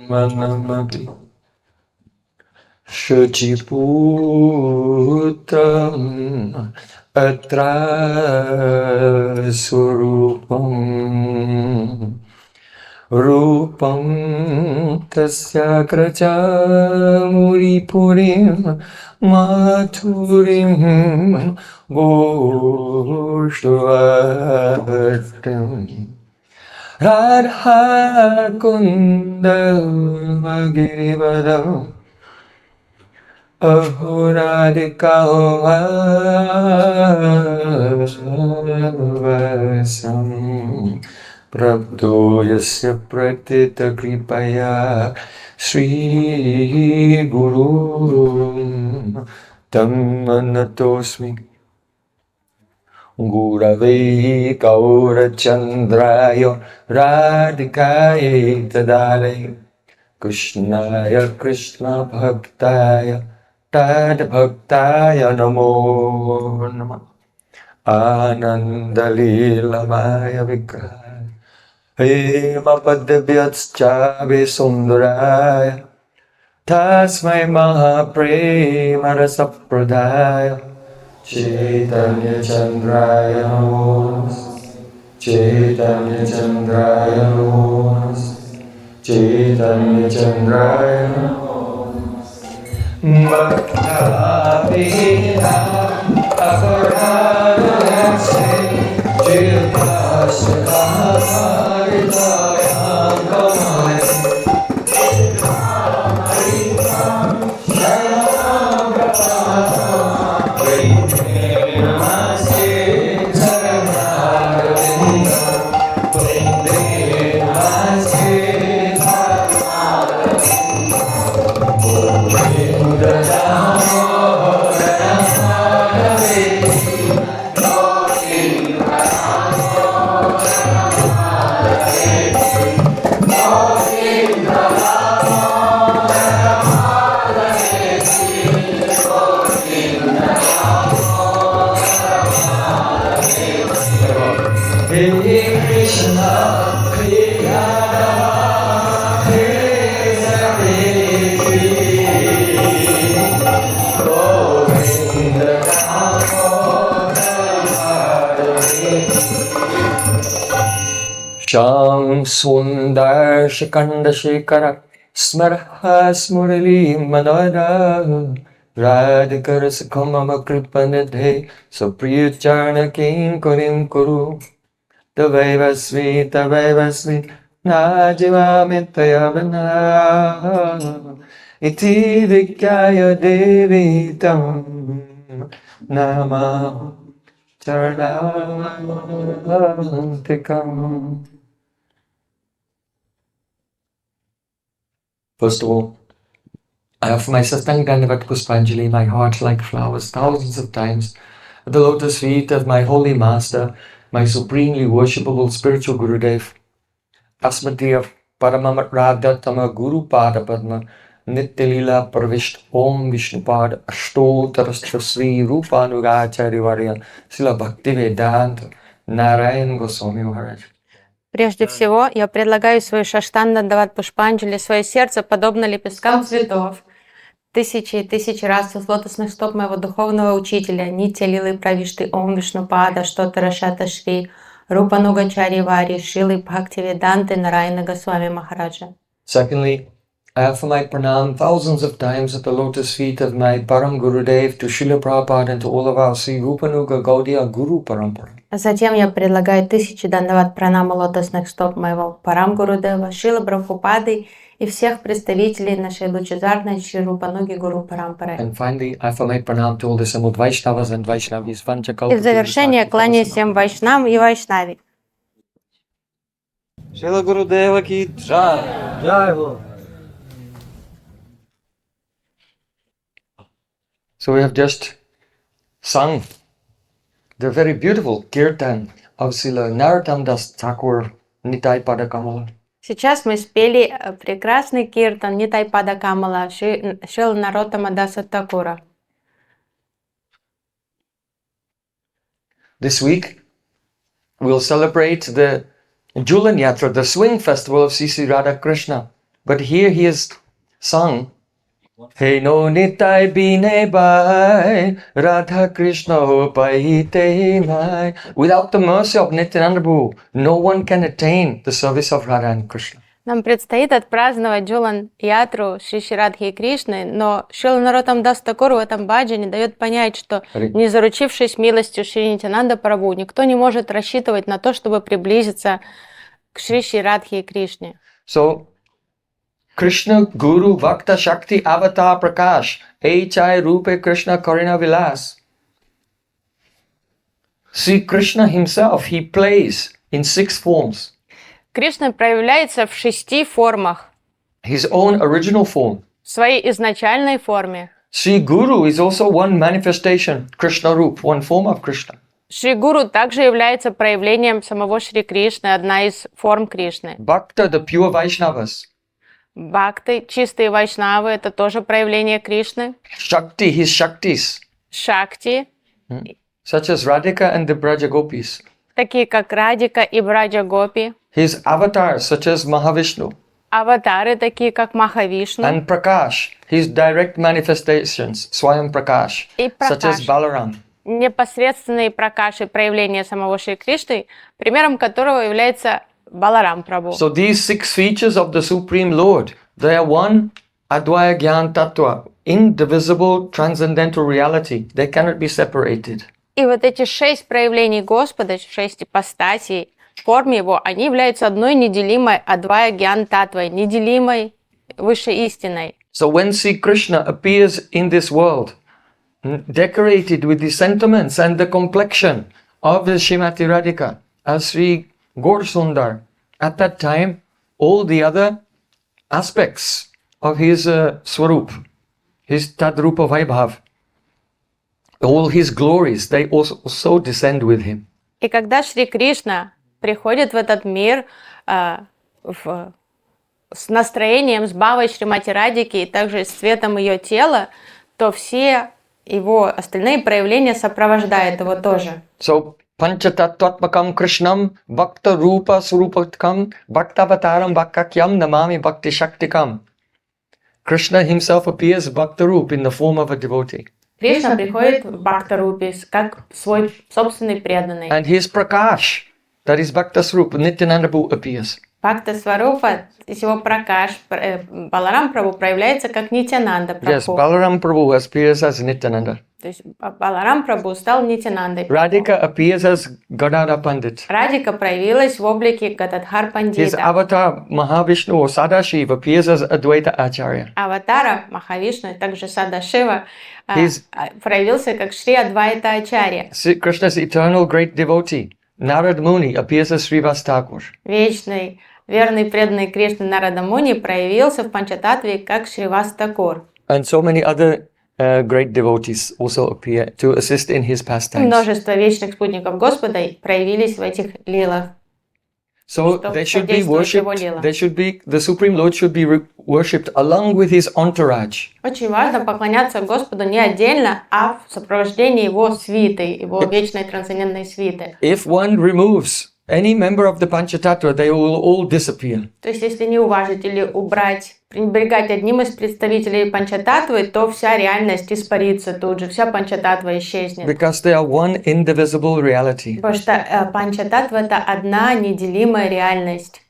Manamapi Shuchiputam Atra Surupam Rupam Tasya Kracha Muripurim Mathurim Goshvatam Radha Kundal Girivadam Ahuradika Vasam Prabhu Yasya Pratita Kripaya Sri Guru Tam Anatosmi Gurave Gaurachandraya Radhikaye Tadale Krishnaya Krishna Bhaktaya Tad Bhaktaya Namo Namah Ananda Lila Maya Vikraya Hema Padvyacchave Sundaraya Tasmai Mahaprema Rasapradaya Chaitanya Chandraya Namo Chaitanya Chandraya Namo Chaitanya Chandraya Bheda-abheda-tattva Sham Sundar Shikanda Shikara Smarha Smurali Manada Radhikar Sakamama Kripanadhe Supriyacharna King Kurim Kuru Tavaivasvi Najivamittayavana Iti Vikyaya Devi Tam Nama Charanantikam. First of all, I offer my Satang Dandavat Puspanjali, my heart like flowers, thousands of times, at the lotus feet of my holy master, my supremely worshipable spiritual Gurudev, Asmati of Paramamat Radha Tama Guru Pada Padma, Nityalila Parvisht Om Vishnupad Ashtotarastra Sri Rupanugacharya Varya Sila Bhaktivedanta Narayan Goswami Maharaj. Прежде всего, я предлагаю свою шаштан-дандават пушпанджали, свое сердце, подобно лепесткам цветов, тысячи и тысячи раз из лотосных стоп моего духовного учителя, Нитя Лилы Правишты Ом Вишнупада, Штотара Шата Шри, Рупанугачари Вари, Шилы Бхактиведанты Нарайана Госвами Махараджа. Secondly, I offer my pranam thousands of times at the lotus feet of my Param Gurudev to Srila Prabhupada and to all of our Sri Rupanuga Gaudiya Guru Parampara. Затем я предлагаю тысячи дандават пранама лотосных стоп моего Парам Гурудева, Шила Прабхупады и всех представителей нашей лучезарной Шри Рупануги Гуру Парампары. And finally, I offer my pranam to all the assembled Vaishnavas and Vaishnavis. И в завершение кланяюсь всем Вайшнам и Вайшнави. Шрила Гурудева ки джай. Джай Бо. So we have just sung the very beautiful kirtan of Srila Narottam Das Thakur Nitai Pada Kamala. Сейчас мы спели прекрасный киртан Нитай Пада Камала Шрила Нароттама Даса Такура. This week we'll celebrate the Julan Yatra, the swing festival of Sri Radha Krishna. But here he is sung, Hey no nitai bine bai, Radha Krishna ho paite nai. Without the mercy of Nityananda Prabhu, no one can attain the service of Radha and Krishna. Нам предстоит отпраздновать Джулан Ятру Шри Радхи и Кришны, но Шрила Нароттам Дас Такур в этом баджане дает понять, что не заручившись милостью Шри Нитянанда Прабху, никто не может рассчитывать на то, чтобы приблизиться к Шри Радхи и Кришне. So, Krishna Guru Bhakta Shakti Avatar Prakash Chai Rupe Krishna Karina Vilas. See, Krishna himself, he plays in 6 forms. Кришна проявляется в 6 формах. His own original form. В своей изначальной форме. Sri Guru is also one manifestation, Krishna Roop, one form of Krishna. Шри Гуру также является проявлением самого Шри Кришны, одна из форм Кришны. Bhakta, the pure Vaishnavas. Бхакты, чистые вайшнавы, это тоже проявление Кришны. Shakti, his Shaktis, Шакти, such as Radhika and the Braja Gopis. такие как Радика и Браджа Гопи. His avatars, such as Mahavishnu. Аватары, такие как Махавишну. And Prakash, his direct manifestations, Swayam Prakash, И such as Пракаш. Balaram. Непосредственные пракаши, проявления самого Шри Кришны, примером которого является Баларам Прабху. So these 6 features of the Supreme Lord, they are one Advaya Gyan Tattva, indivisible transcendental reality. They cannot be separated. И вот эти 6 проявлений Господа, 6 ипостасей в форме Его, они являются одной неделимой Адвая Гьян Татвой, неделимой высшей истиной. So when Sri Krishna appears in this world, decorated with the sentiments and the complexion of the Srimati Radhika as Sri Gaur Sundar, at that time, all the other aspects of his Swarup, his Tadrupa Vaibhav, all his glories, they also descend with him. И когда Шри Кришна приходит в этот мир с настроением, с бхавой Шримати Радики и также с цветом ее тела, то все его остальные проявления сопровождают его тоже. So, Panchatattvatmakam Krishnam Bhakta Rupa Swarupatkam Bhaktavataram Bhakakyam Namami Bhakti Shaktikam. Krishna himself appears Bhakta Rup in the form of a devotee. Кришна приходит в Бхакта-рупе как свой собственный преданный. And his Prakash, that is Bhakta Swarup, Nityananda Prabhu appears. Бхакта-сварупа, из его Пракаш, Баларам Прабху проявляется как Нитянанда Yes, Прабху. Balaram Prabhu appears as Nityananda. То есть Баларам Прабху стал Нитянандой. Radhika appears as Gadadhar Pandit. Радика проявилась в облике Гададхар His Пандита. avatar Mahavishnu or Sadashiv appears as Advaita Acharya. Аватара Махавишну, также Садашива, His- проявился как Шри Адвайта Ачарья. Krishna's eternal great devotee, Narad Muni, appears as Srivas Thakur. Вечный, верный, преданный Кришны Нарада Муни проявился в Панчататве как Шривас Такур. And so many other great devotees also appear to assist in his pastimes. Множество вечных спутников Господа проявились в этих лилах. So Что they should be содействует его worshipped. лилам. The Supreme Lord should be worshipped along with his entourage. Очень важно поклоняться Господу не отдельно, а в сопровождении Его свиты, Его вечной трансцендентной свиты. If one removes any member of the Panchatattva, they will all disappear. То есть, если не уважить или убрать, пренебрегать одним из представителей Панчататвы, то вся реальность испарится тут же, вся Панчататва исчезнет. Because they are one indivisible reality. Потому что Панчататва — это одна неделимая реальность.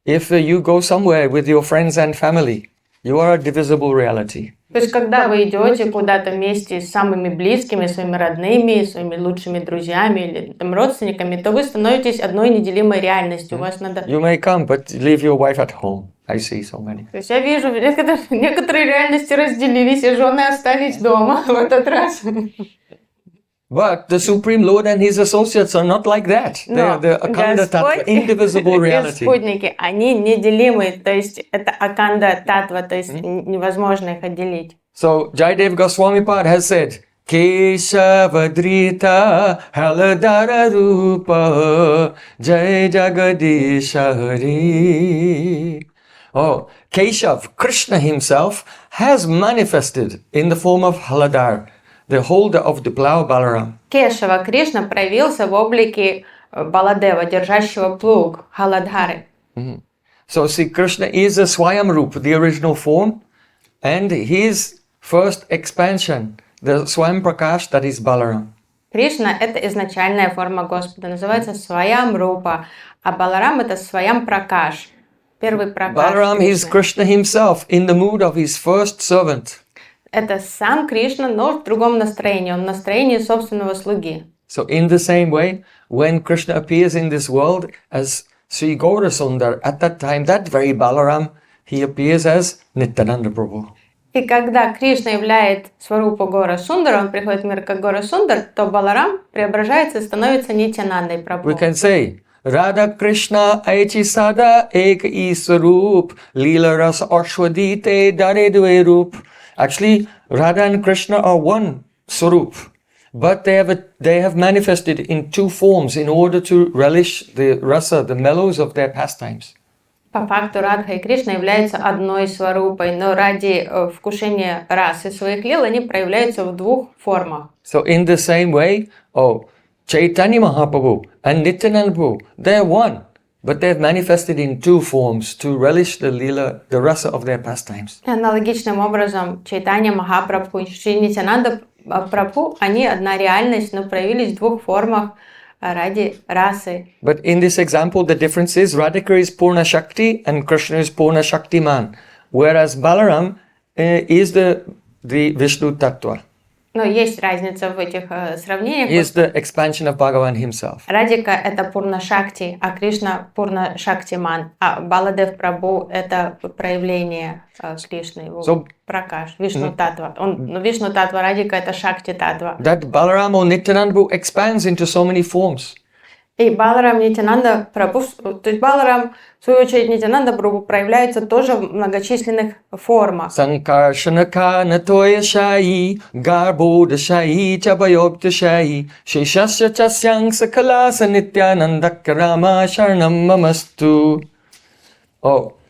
If you go somewhere with your friends and family, you are a divisible reality. То есть, когда вы идете куда-то вместе с самыми близкими, своими родными, своими лучшими друзьями или там, родственниками, то вы становитесь одной неделимой реальностью. У вас надо... You may come, but leave your wife at home. I see so many. То есть я вижу, некоторые реальности разделились, и жены остались дома в этот раз. But the Supreme Lord and his associates are not like that. They are the Akanda Tattva, indivisible и reality. спутники, они неделимы, то есть это Аканда Татва, то есть невозможно их отделить. So Jaidev Goswami Pad has said, Keshavadrita Haladara Rupa Jai Jagadisha Hari. Oh, Keshav, Krishna himself, has manifested in the form of Haladar, the holder of the plough Balaram. Кешава Кришна проявился в облике Баладева, держащего плуг, Галадхары. So see, Krishna is a Swayamrup, the original form, and his first expansion, the Swayam Prakash, that is Balaram. Кришна – это изначальная форма Господа, называется Сваям Рупа, а Баларам – это Сваям Пракаш, первый Пракаш. Balaram is Krishna himself in the mood of his first servant. Это сам Кришна, но в другом настроении, он в настроении собственного слуги. So in the same way, when Krishna appears in this world as Sri Gaurasundar, at that time, that very Balaram, he appears as Nityananda Prabhu. И когда Кришна являет Сварупу Гора Сундара, он приходит в мир как Гора Сундар, то Баларам преображается и становится Нитянандой Прабху. We can say, Radha Krishna Aichi Sada Ek Iswarup Leela Ras Ashwadite Dare Dve Rup. Actually, Radha and Krishna are one Swarup, but they have manifested in two forms in order to relish the rasa, the mellows of their pastimes. По факту Радха и Кришна являются одной сварупой, но ради вкушения расы своих лил они проявляются в двух формах. So in the same way, Chaitanya Mahaprabhu and Nityananda Prabhu, they're one, but they've manifested in two forms to relish the lila, the rasa of their pastimes. Аналогичным образом Чайтанья Махапрабху и Шри Нитянанда Прабху, они одна реальность, но проявились в двух формах ради расы. But in this example, the difference is Radhika is Purna Shakti and Krishna is Purna Shaktiman, whereas Balaram is the Vishnu Tattva. Но есть разница в этих сравнениях. He is the expansion of Bhagavan himself. Радика – это Пурна Шакти, а Кришна – Пурна Шактиман, а Баладев Прабху – это проявление Кришны, его Пракаш, Вишну Татва. Вишну Татва, Радика – это Шакти Татва. That Balaram or Nityananda expands into so many forms. И Баларам Нитянанда Прабху, то есть Баларам, в свою очередь, Нитянанда Прабху проявляется тоже в многочисленных формах. Sankarshanaka natoya shayi, garboda shayi, chabayobta shayi, sheshasya chasyang sakalasa nityananda karama sharnam mamastu.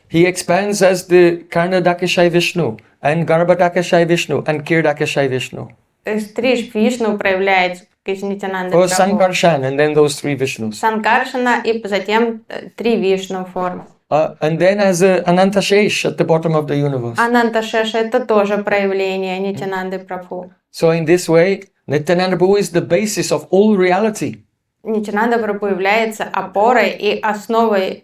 He expands as the Karnadakashai Vishnu, and Garbhadakashai Vishnu, and Kirdakashai Vishnu. То есть три Вишну проявляется. First Sankarshan and then those three Vishnus. Санкаршана и затем три Вишну формы. And then as Ananta Shesh at the bottom of the universe. Ананта Шеша это тоже проявление Нитянанды Прабху. So in this way, Nityananda Prabhu is the basis of all reality. Нитянанда Прабху является опорой и основой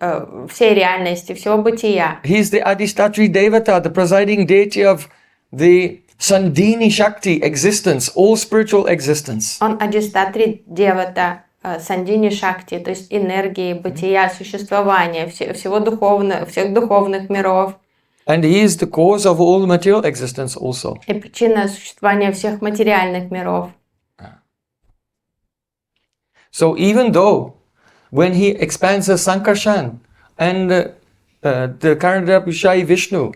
всей реальности, всего бытия. He is the Adhistatri Devata, the presiding deity of the Sandhini Shakti existence, all spiritual existence. Он Адистатри Девата, Сандини Шакти, то есть энергии, бытия, существования, всего духовного, всех духовных миров. And he is the cause of all material existence also. И причина существования всех материальных миров. So even though when he expands the Sankarshan and the Karnadakashai Vishnu,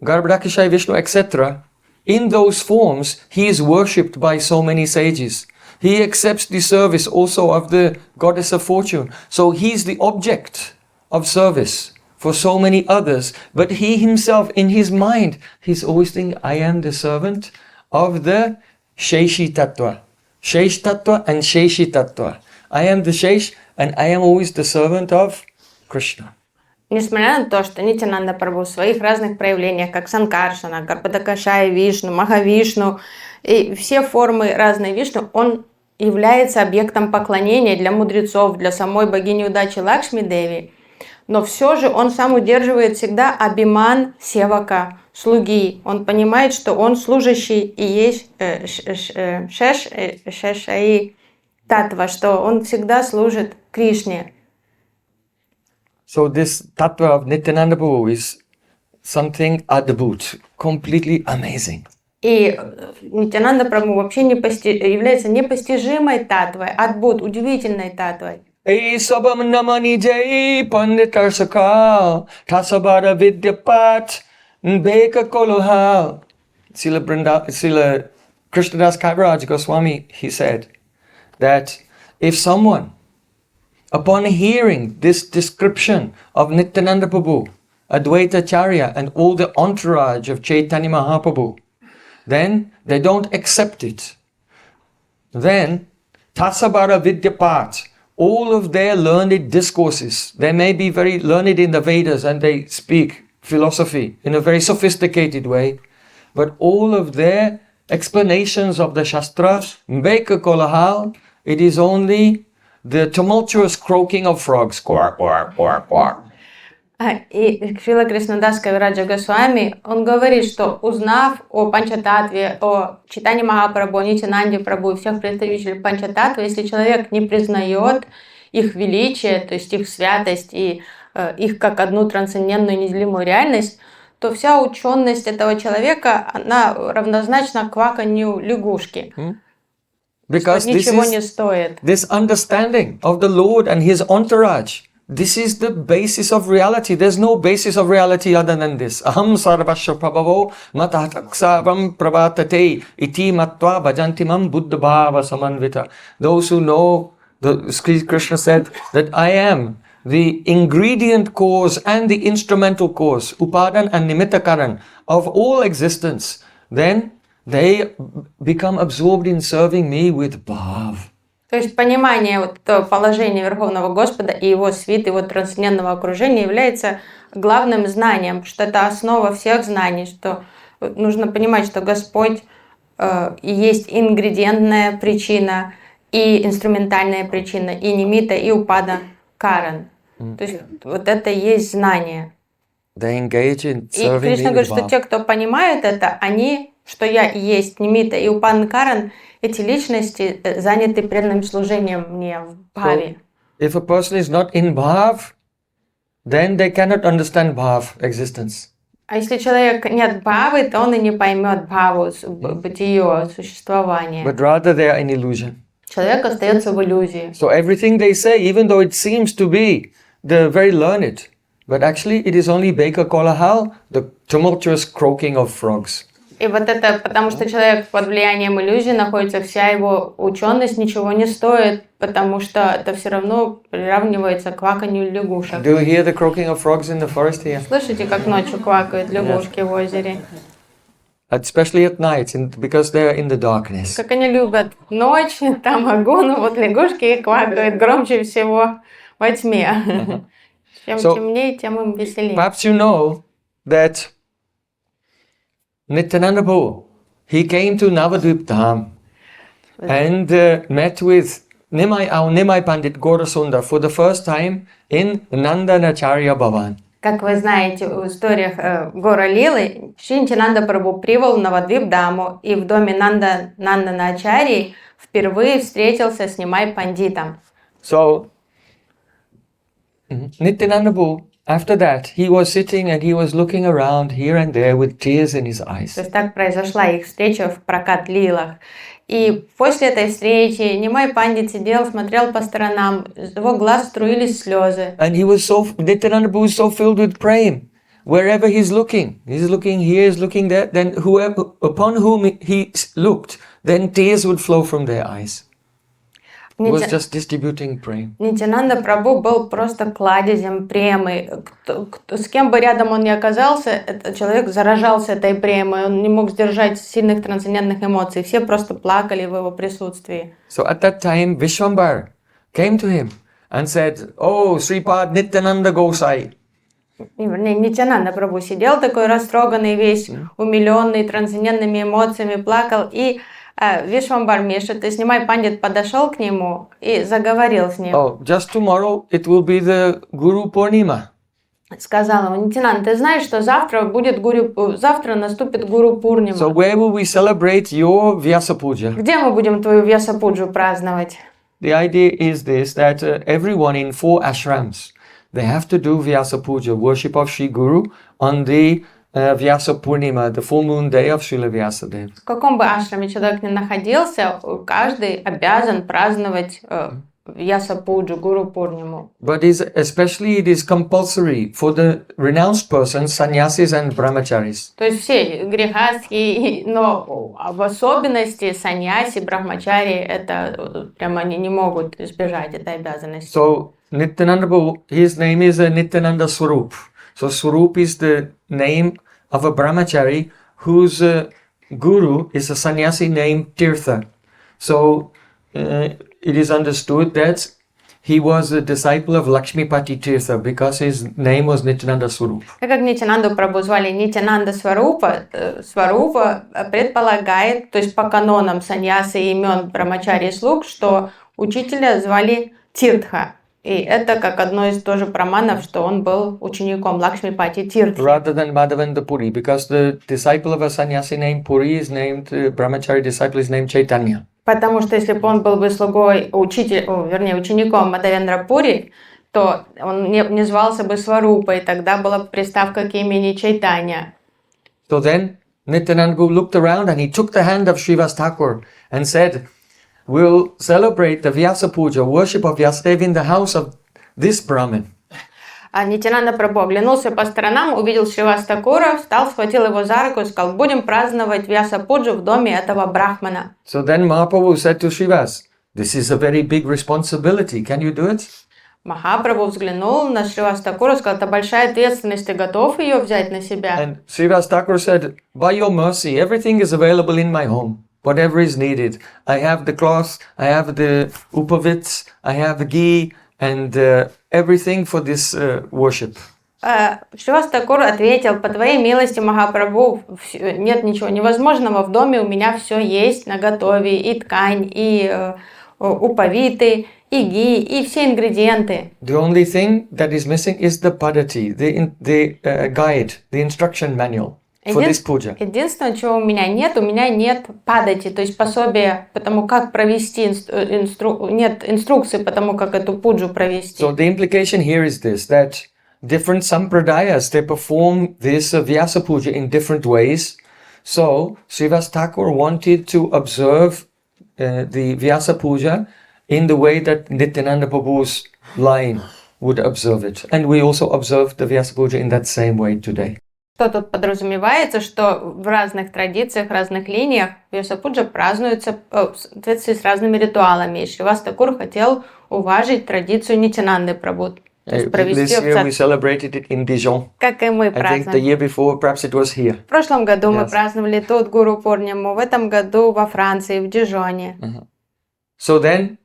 Garbhadakashai Vishnu, etc., in those forms, he is worshipped by so many sages. He accepts the service also of the goddess of fortune. So he is the object of service for so many others. But he himself, in his mind, he's always thinking, I am the servant of the Sheshi Tattva. Shesh Tattva and Sheshi Tattva. I am the Shesh and I am always the servant of Krishna. Несмотря на то, что Нитянанда Прабху в своих разных проявлениях, как Санкаршана, Гарбхадакашай Вишну, Махавишну, и все формы разной Вишну, он является объектом поклонения для мудрецов, для самой богини удачи Лакшми Деви. Но все же он сам удерживает всегда абиман севака, слуги. Он понимает, что он служащий и есть шешаи татва, что он всегда служит Кришне. So this tattva of Nityananda Prabhu is something adbhut, completely amazing. И Нитянанда Прабху вообще является непостижимой татвой, адбут, удивительной татвой. Эй сабам намани джай пандитар сакал, тасабара видяпат, бека колохал. Srila Krishnadas Kaviraj Goswami, he said that if someone, upon hearing this description of Nityananda Prabhu, Advaita Acharya and all the entourage of Chaitanya Mahaprabhu, then they don't accept it. Then Tasabara Vidyapat, all of their learned discourses, they may be very learned in the Vedas and they speak philosophy in a very sophisticated way, but all of their explanations of the Shastra make a kolahal. It is only the tumultuous croaking of frogs. Quack, quack, quack, quack. И Шрила Кришнадас Кавираджа Госвами, он говорит, что узнав о Панчататве, о Чайтанье Махапрабху, Нитянанде Прабху и всех представителей Панчататвы, если человек не признает их величие, то есть их святость и их как одну трансцендентную неделимую реальность, то вся ученость этого человека, она равнозначна кваканью лягушки. Because что ничего не стоит. This understanding of the Lord and His entourage, this is the basis of reality. There's no basis of reality other than this. Aham sarvasya prabhavo matataksavam pravartate iti matva bhajantimam buddha bhava samanvita. Those who know, Krishna said that I am the ingredient cause and the instrumental cause, upadan and nimitta karan, of all existence, then they become absorbed in serving me with bhav. То есть понимание вот положения Верховного Господа и его свиты, его трансцендентного окружения является главным знанием, что это основа всех знаний, что нужно понимать, что Господь есть ингредиентная причина, и инструментальная причина, и нимита, и упада каран. То есть вот это и есть знание. They engage in И serving Кришна me говорит, with что bhav. те, кто понимают это, они, что я и есть нимита и упан каран, эти личности заняты преданным служением мне в бхаве. If a person is not in bhav, then they cannot understand bhav existence. А если человек нет бхавы, то он и не поймет бхаву, бытие, существование. But rather they are in illusion. Человек остается в иллюзии. So everything they say, even though it seems to be the very learned, but actually it is only Baker Kolahal, the tumultuous croaking of frogs. И вот это потому, что человек под влиянием иллюзии находится, вся его ученость ничего не стоит, потому что это все равно приравнивается к кваканью лягушек. Do you hear the croaking of frogs in the forest here? Слышите, как ночью квакают лягушки в озере? Especially at night, because they are in the darkness. Как они любят ночь, там огонь, вот лягушки квакают громче всего во тьме. Чем темнее, тем им веселее. Perhaps you know that Nityananda Prabhu, he came to Navadvip Dham and met with our Nimai Pandit Gaurasundar for the first time in Nandanacharya Bhavan. Как вы знаете, в историях Гора Лилы, Шри Нитянанда Прабху прибыл в Навадвип Даму и в доме Нанданачарьи впервые встретился с Нимай Пандитом. So, Nityananda Prabhu, after that, he was sitting and he was looking around here and there with tears in his eyes. То есть так произошла их встреча в прокат лилах. И после этой встречи Нимай Пандит сидел, смотрел по сторонам, из его глаз струились слезы. And Nityananda Prabhu is so filled with Prem. Wherever he's looking here, he's looking there, then whoever upon whom he looked, then tears would flow from their eyes. He was just distributing Prem. Нитянанда Прабху был просто кладезем премы. С кем бы рядом он ни оказался, этот человек заражался этой премой. Он не мог сдержать сильных трансцендентных эмоций. Все просто плакали в его присутствии. So at that time, Vishwambar came to him and said, "Oh, Sripad Nityananda Gosai." Нитянанда Прабху сидел такой растроганный, весь умиленный трансцендентными эмоциями, плакал. И Вишвамбар Миша, то есть Нимай Пандит подошел к нему и заговорил с ним. Oh, just tomorrow it will be the Guru Purnima. Сказал ему: Нитянанда, ты знаешь, что завтра наступит Гуру Пурнима. So where will we celebrate your Vyasa Puja? Где мы будем твою Vyasa Puju праздновать? The idea is this, that everyone in 4 ashrams, they have to do Vyasa Puja, worship of Sri Guru, on the Vyasa Purnima, the full moon day of Srila Vyasadeva. В каком бы ашраме человек ни находился, каждый обязан праздновать Vyasa Puju, Guru Purnimu. But especially it is compulsory for the renounced persons, sannyasis and brahmacharis. То есть все грехастхи, но в особенности саньяси, брахмачари, это прямо они не могут избежать этой обязанности. So Nityananda Prabhu, his name is Nityananda Swarup. So Swarup is the name of a brahmachari whose guru is a sannyasi named Tirtha. So it is understood that he was a disciple of Lakshmipati Tirtha because his name was Nityananda Swarup. Так как Нитянанду Прабху звали Нитянанда Сварупа, Сварупа предполагает, то есть по канонам саньясы и имен брамачари и слуг, что учителя звали Тиртха. И это как одно из тоже праманов, что он был учеником Лакшмипати Тиртхи. Rather than Madhavendra Puri, because the disciple of a sannyasi named Puri is named, brahmachari disciple is named Chaitanya. Потому что если бы он был бы слугой, учеником Мадхавендра Пури, то он не звался бы Сварупой, тогда была бы приставка к имени Чайтанья. So then Nityananda looked around and he took the hand of Srivas Thakur and said, "We'll celebrate the Vyasa Puja, worship of Vyasadeva in the house of this Brahmin." А Нитянанда Прабху оглянулся по сторонам, увидел Шривас Такура, встал, схватил его за руку и сказал: будем праздновать Вьяса Пуджу в доме этого брахмана. So then Mahaprabhu said to Srivas, "This is a very big responsibility. Can you do it?" Махапрабху взглянул на Шривас Такура и сказал: это большая ответственность, ты готов ее взять на себя? And Srivas Thakur said, "By your mercy, everything is available in my home. Whatever is needed. I have the cloth, I have the upavits, I have the ghee, and everything for this worship." Шривас Такур ответил: по твоей милости, Махапрабху, нет ничего невозможного, в доме у меня все есть наготове, и ткань, и упавиты, и ги, и все ингредиенты. The only thing that is missing is the padati, the guide, the instruction manual for this puja. Единственное, чего у меня нет падати, то есть пособия по тому, как провести, нет инструкции по тому, как эту пуджу провести. So the implication here is this, that different sampradayas, they perform this Vyasa puja in different ways. So Srivas Thakur wanted to observe the Vyasa puja in the way that Nityananda Prabhu's line would observe it. And we also observe the Vyasa puja in that same way today. Что тут подразумевается, что в разных традициях, разных линиях Вьяса Пуджа празднуется в соответствии с разными ритуалами. И Шривас Такур хотел уважить традицию Нитянанды Прабху. This year we celebrated it in Dijon. Как и мы I think the празднуем. year before, perhaps it was here. В прошлом году мы Yes. праздновали тут Гуру Пурниму, в этом году во Франции, в Дижоне. So then,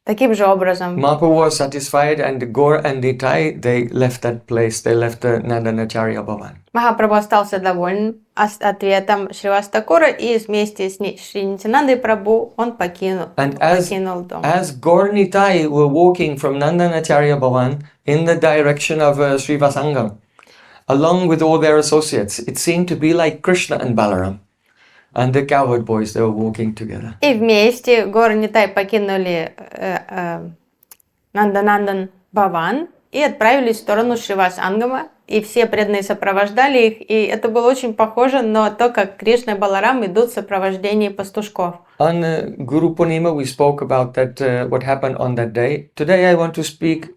Таким же образом. Mahaprabhu was satisfied, and Gaur and Nitai, they left that place. They left the Nandanacharya Bhavan. Махапрабху остался доволен ответом Шривас Такура, и вместе с Шри Нитянандой Прабху он покинул дом. As Gaur Nitai were walking from Nandanacharya Bhavan in the direction of Srivasangam, along with all their associates, it seemed to be like Krishna and Balaram. And the cowherd boys, they were walking together. И вместе Гор Нитай покинули Нанданандан Бхаван и отправились в сторону Шривасангама, и все преданные сопровождали их, и это было очень похоже на то, как Кришна и Баларам идут в сопровождении пастушков. On Guru Purnima, we spoke about that, what happened on that day. Today I want to speak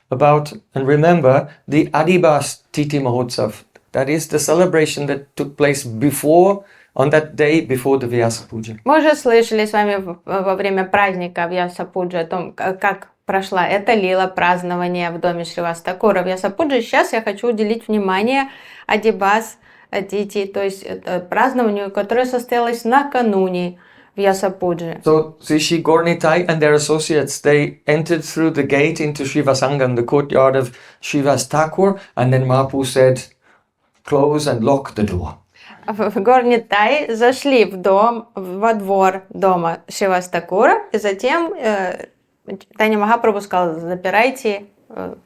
about and remember the Adibas Titi Mahotsav. That is the celebration that took place before, on that day before the Vyasa Puja. Мы уже слышали с вами во время праздника Вьяса Пуджи о том, как прошла эта лила празднования в доме Шривас Такура Вьяса Пуджи. Сейчас я хочу уделить внимание Адибас Тити, то есть празднованию, которое состоялось накануне Вьяса Пуджи. So Sri Gaur Nitai and their associates, they entered through the gate into Srivasangam, the courtyard of Srivas Thakur, and then Mahaprabhu said, "Close and lock the door." Гор Нитай зашли во двор дома Шривас Такура, и затем Таня Махапрабху сказал: запирайте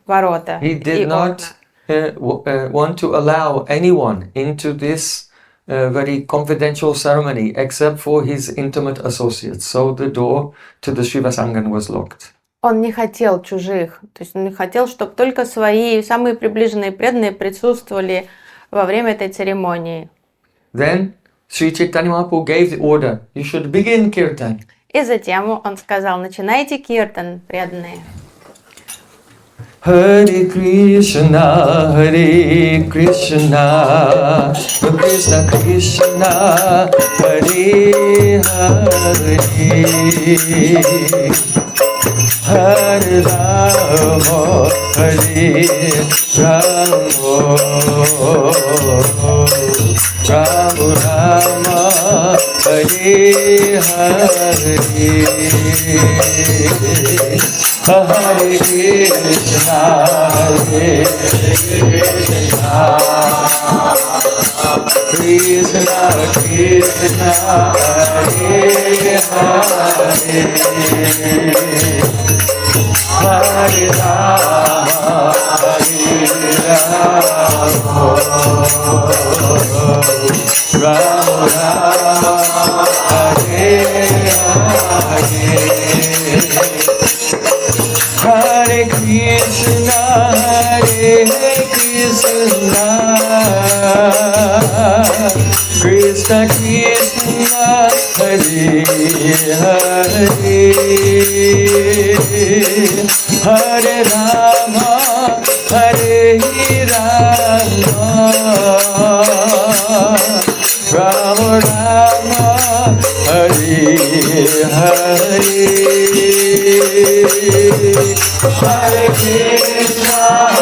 ворота. He did not want to allow anyone into this very confidential ceremony except for his intimate associates. So the door to the Srivasangam was locked. Он не хотел чужих, то есть он не хотел, чтобы только свои самые приближенные преданные присутствовали во время этой церемонии. Then Sri Chaitanya Mahaprabhu gave the order, you should begin kirtan. И затем он сказал: начинайте киртан, преданные. Hare Krishna, Krishna Krishna, Hare Hare, Hare Rama, Hare Rama, Rama Rama, Hare Krishna, Krishna Krishna, Hare Hare, Hare Ram, Ram Ram, Hare Hare, Hare Krishna, Krishna Krishna,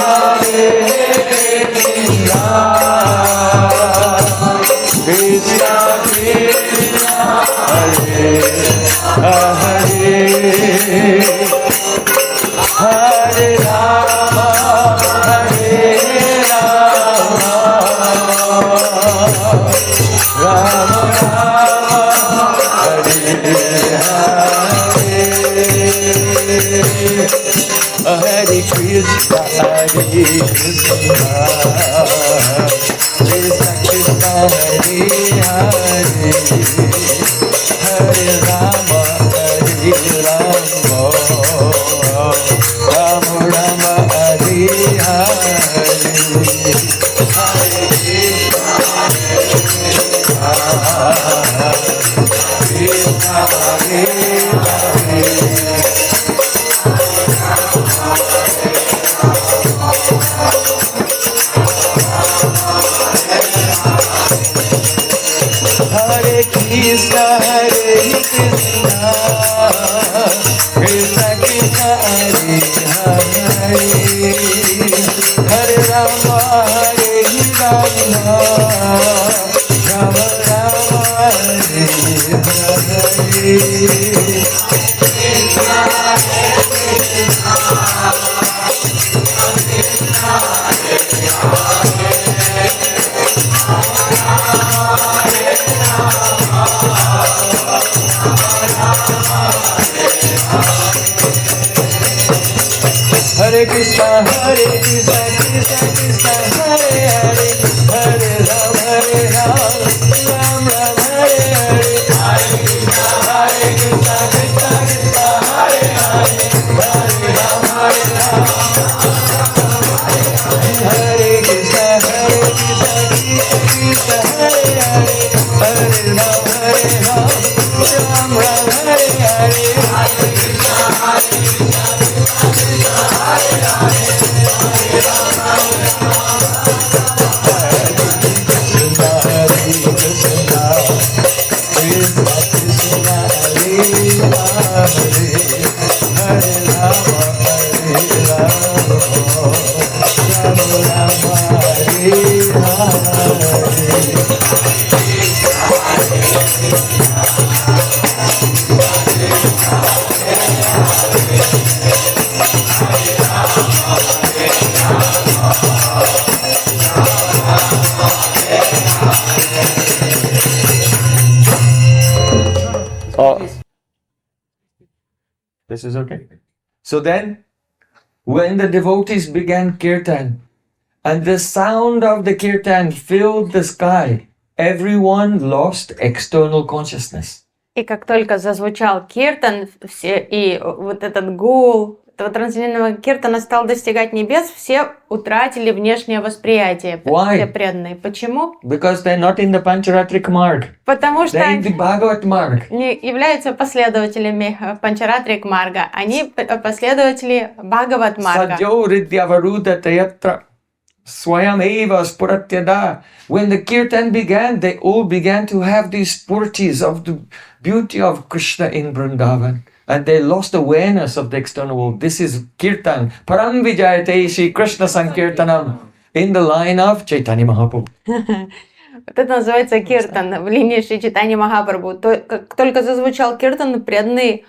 Hare Hare, Hare Ram, Hare Krishna, Krishna Krishna, Hare Hare, Hare Ram, Ram Ram, Hare Hare, Hare Krishna, This is okay. So then, when the devotees began kirtan, and the sound of the kirtan filled the sky, everyone lost external consciousness. И как только зазвучал киртан, и вот этот гул этого трансцендентного киртана стал достигать небес, все утратили внешнее восприятие. Why? Все преданные. Почему? Because they're not in the Pancharatrik Marg. Потому что They're in the Bhagavat Marg. не являются последователями Панчаратрик Марга. Они последователи Бхагават Марга. Sadyo Ridyavaruda Tayatra Swayam Eva Spuratyada. When the kirtan began, they all began to have these spurtis of the beauty of Krishna in Vrindavan. And they lost awareness of the external world. This is kirtan. Param Vijayate Shri Krishna Sankirtanam. In the line of Chaitanya Mahaprabhu. Вот это называется киртан в линии Шри Чайтаньи Махапрабху. Как только зазвучал киртан, преданные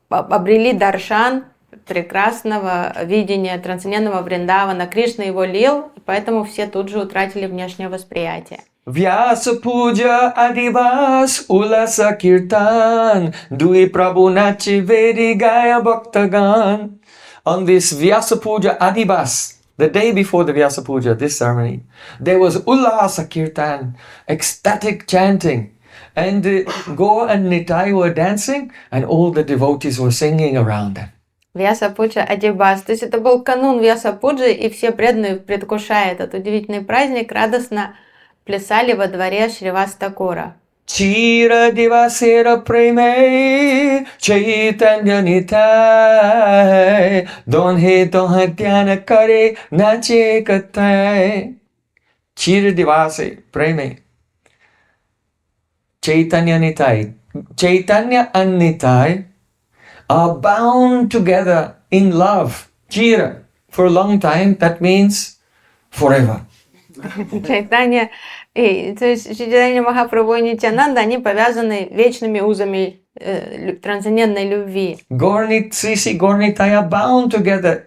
обрели даршан прекрасного видения трансцендентного Вриндавана. Кришна его лил, поэтому все тут же утратили внешнее восприятие. Vyasa puja adivas ulasa kirtan Dui Prabhu nachi vedi gaya bhaktagan. On this Vyasa puja adivas, the day before the Vyasa puja, this ceremony, there was ulasa kirtan, ecstatic chanting. And Gaur and Nitai were dancing and all the devotees were singing around them. Вьяса-пуджа Адибас. То есть это был канун Вьяса-пуджи, и все преданные, предвкушая этот удивительный праздник, радостно плясали во дворе Шривастакура. Chira divasera preme Chaitanya Nitai Donhe dhyana kare nache katai. Chira divase preme Chaitanya Nitai. Chaitanya and Nitai are bound together in love. Chira, for a long time, that means forever. Чайтанья, то есть Чайтанья Махапрабху и Нитянанда, они повязаны вечными узами трансцендентной любви. Sri Gaur-Nitai are bound together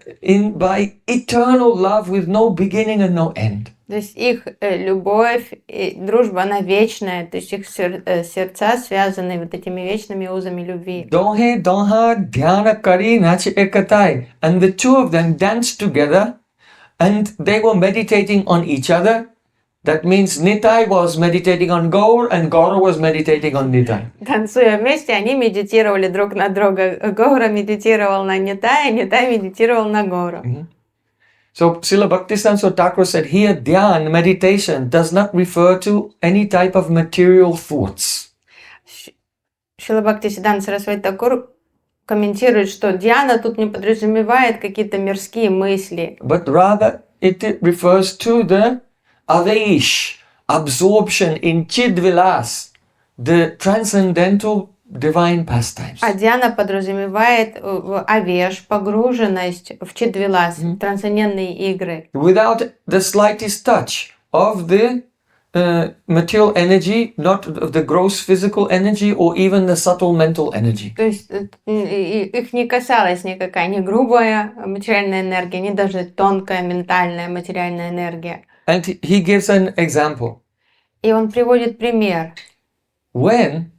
by eternal love with no beginning and no end. То есть их любовь и дружба, она вечная, то есть их сердца связаны вот этими вечными узами любви. Dohe donha dhyana kari nachi ekatai. And the two of them danced together and they were meditating on each other. That means Nitai was meditating on Gaur and Gaur was meditating on Nitai. Танцуя вместе, они медитировали друг на друга. Гаура медитировал на Нитая, Нитай медитировал на Гауру. So Srila Bhaktisiddhanta Thakur said here dhyan, meditation, does not refer to any type of material thoughts. Шрила Бхактисиддханта Сарасвати Такур комментирует, что дьяна тут не подразумевает какие-то мирские мысли. But rather it refers to the avesh, absorption in Chidvilas, the transcendental divine pastimes. А дьяна подразумевает авеш, погруженность в чидвилас, трансцендентные игры. Without the slightest touch of the material energy, not of the gross physical energy or even the subtle mental energy. То есть их не касалась никакая ни грубая материальная энергия, ни даже тонкая ментальная материальная энергия. And he gives an example. И он приводит пример. When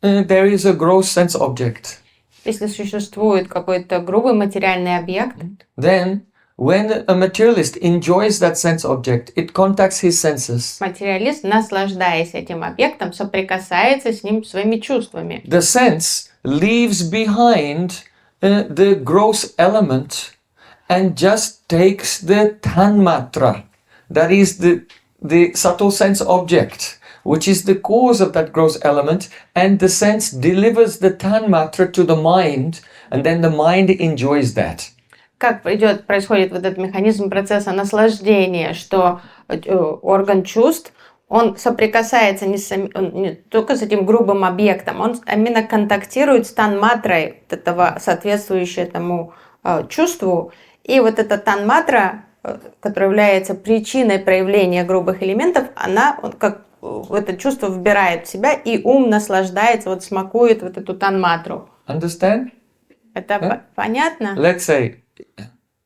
there is a gross sense object, если существует какой-то грубый материальный объект, then when a materialist enjoys that sense object, it contacts his senses. Материалист, наслаждаясь этим объектом, соприкасается с ним своими чувствами. The sense leaves behind the gross element and just takes the tanmatra, that is the subtle sense object, which is the cause of that gross element, and the sense delivers the tanmatra to the mind, and then the mind enjoys that. Как происходит вот этот механизм процесса наслаждения, что орган чувств, он соприкасается не только с этим грубым объектом, он именно контактирует с танматрой, этого соответствующей этому чувству, и вот эта танматра, которая является причиной проявления грубых элементов, она как это чувство вбирает в себя, и ум наслаждается, вот смакует вот эту танматру. Understand? Это понятно?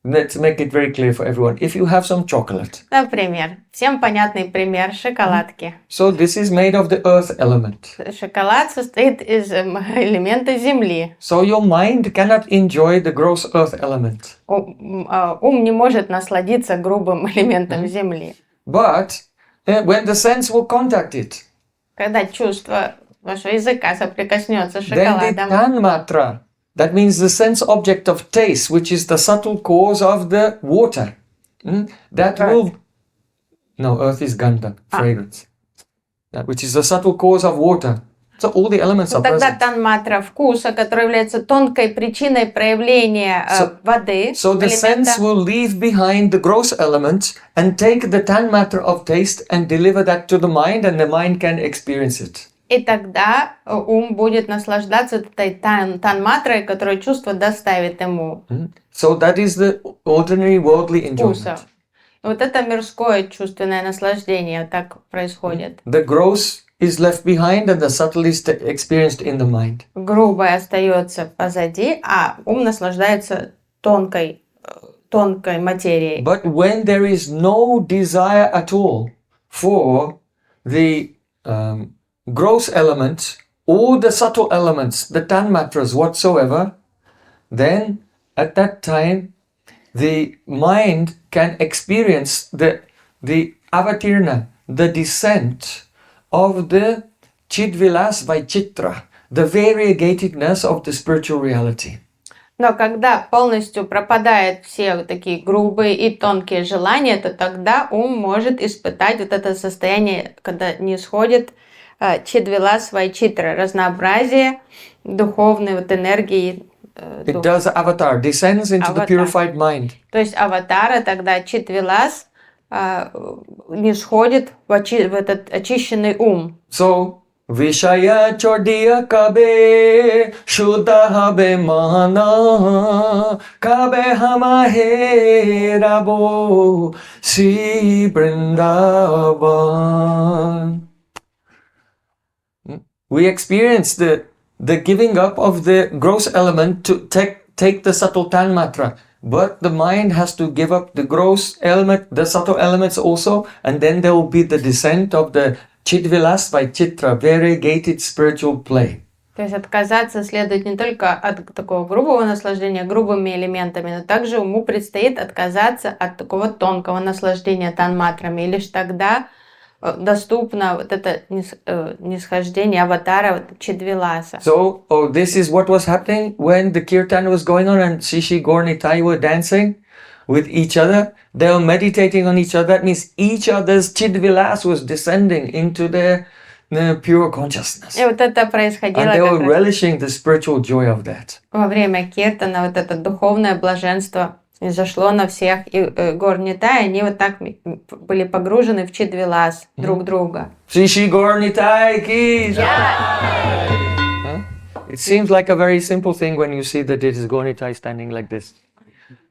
Let's make it very clear for everyone. If you have some chocolate. Например, всем понятный пример шоколадки. So this is made of the earth element. Шоколад состоит из элемента земли. So your mind cannot enjoy the gross earth element. Ум не может насладиться грубым элементом земли. But when the sense will contact it, когда чувство вашего языка соприкоснется с шоколадом, then the tanmatra, that means the sense object of taste, which is the subtle cause of the water, that earth. Will... No, earth is gandha, fragrance. That, which is the subtle cause of water. So all the elements are тогда present. танматра вкуса, которая является тонкой причиной проявления воды. So the sense will leave behind the gross element and take the tanmatra of taste and deliver that to the mind, and the mind can experience it. И тогда ум будет наслаждаться этой танматрой, которую чувство доставит ему. So that is the ordinary worldly enjoyment. Вот это мирское чувственное наслаждение так происходит. The gross is left behind and the subtle is experienced in the mind. Грубое остается позади, а ум наслаждается тонкой материей. But when there is no desire at all for the gross elements or the subtle elements, the tanmatras whatsoever, then at that time the mind can experience the avatirna, the descent of the chidvilas vaichitra, the variegatedness of the spiritual reality. Но когда полностью пропадают все вот такие грубые и тонкие желания, то тогда ум может испытать вот это состояние, когда не сходит чидвилас вайчитра, разнообразие духовной вот энергии. It does avatar, descends into the purified mind. То есть аватара тогда чидвилас не сходит в этот очищенный ум. So, Vishaya Chordiya Kabe Shuddha Habe Mana Kabe Hamahe Rabo Si Vrindavan. We experience the giving up of the gross element to take the subtle tanmatra. But the mind has to give up the gross element, the subtle elements also, and then there will be the descent of the Chidvilas by Chitra, variegated spiritual play. То есть отказаться следует не только от такого грубого наслаждения грубыми элементами, но также уму предстоит отказаться от такого тонкого наслаждения танматрами. И лишь тогда доступно вот это нисхождение аватара Чидвиласа. So, this is what was happening when the kirtan was going on and Shishi Gaur Nitai were dancing with each other. They were meditating on each other. That means each other's Chidvilas was descending into their pure consciousness. И вот это происходило And they were как раз relishing the spiritual joy of that. во время киртана, вот это духовное блаженство изошло на всех. И Гор Нитай, они вот так были погружены в Чидвилас друг друга. Shishi Gaur Nitai ki jai. It seems like a very simple thing when you see that it is Gaur Nitai standing like this.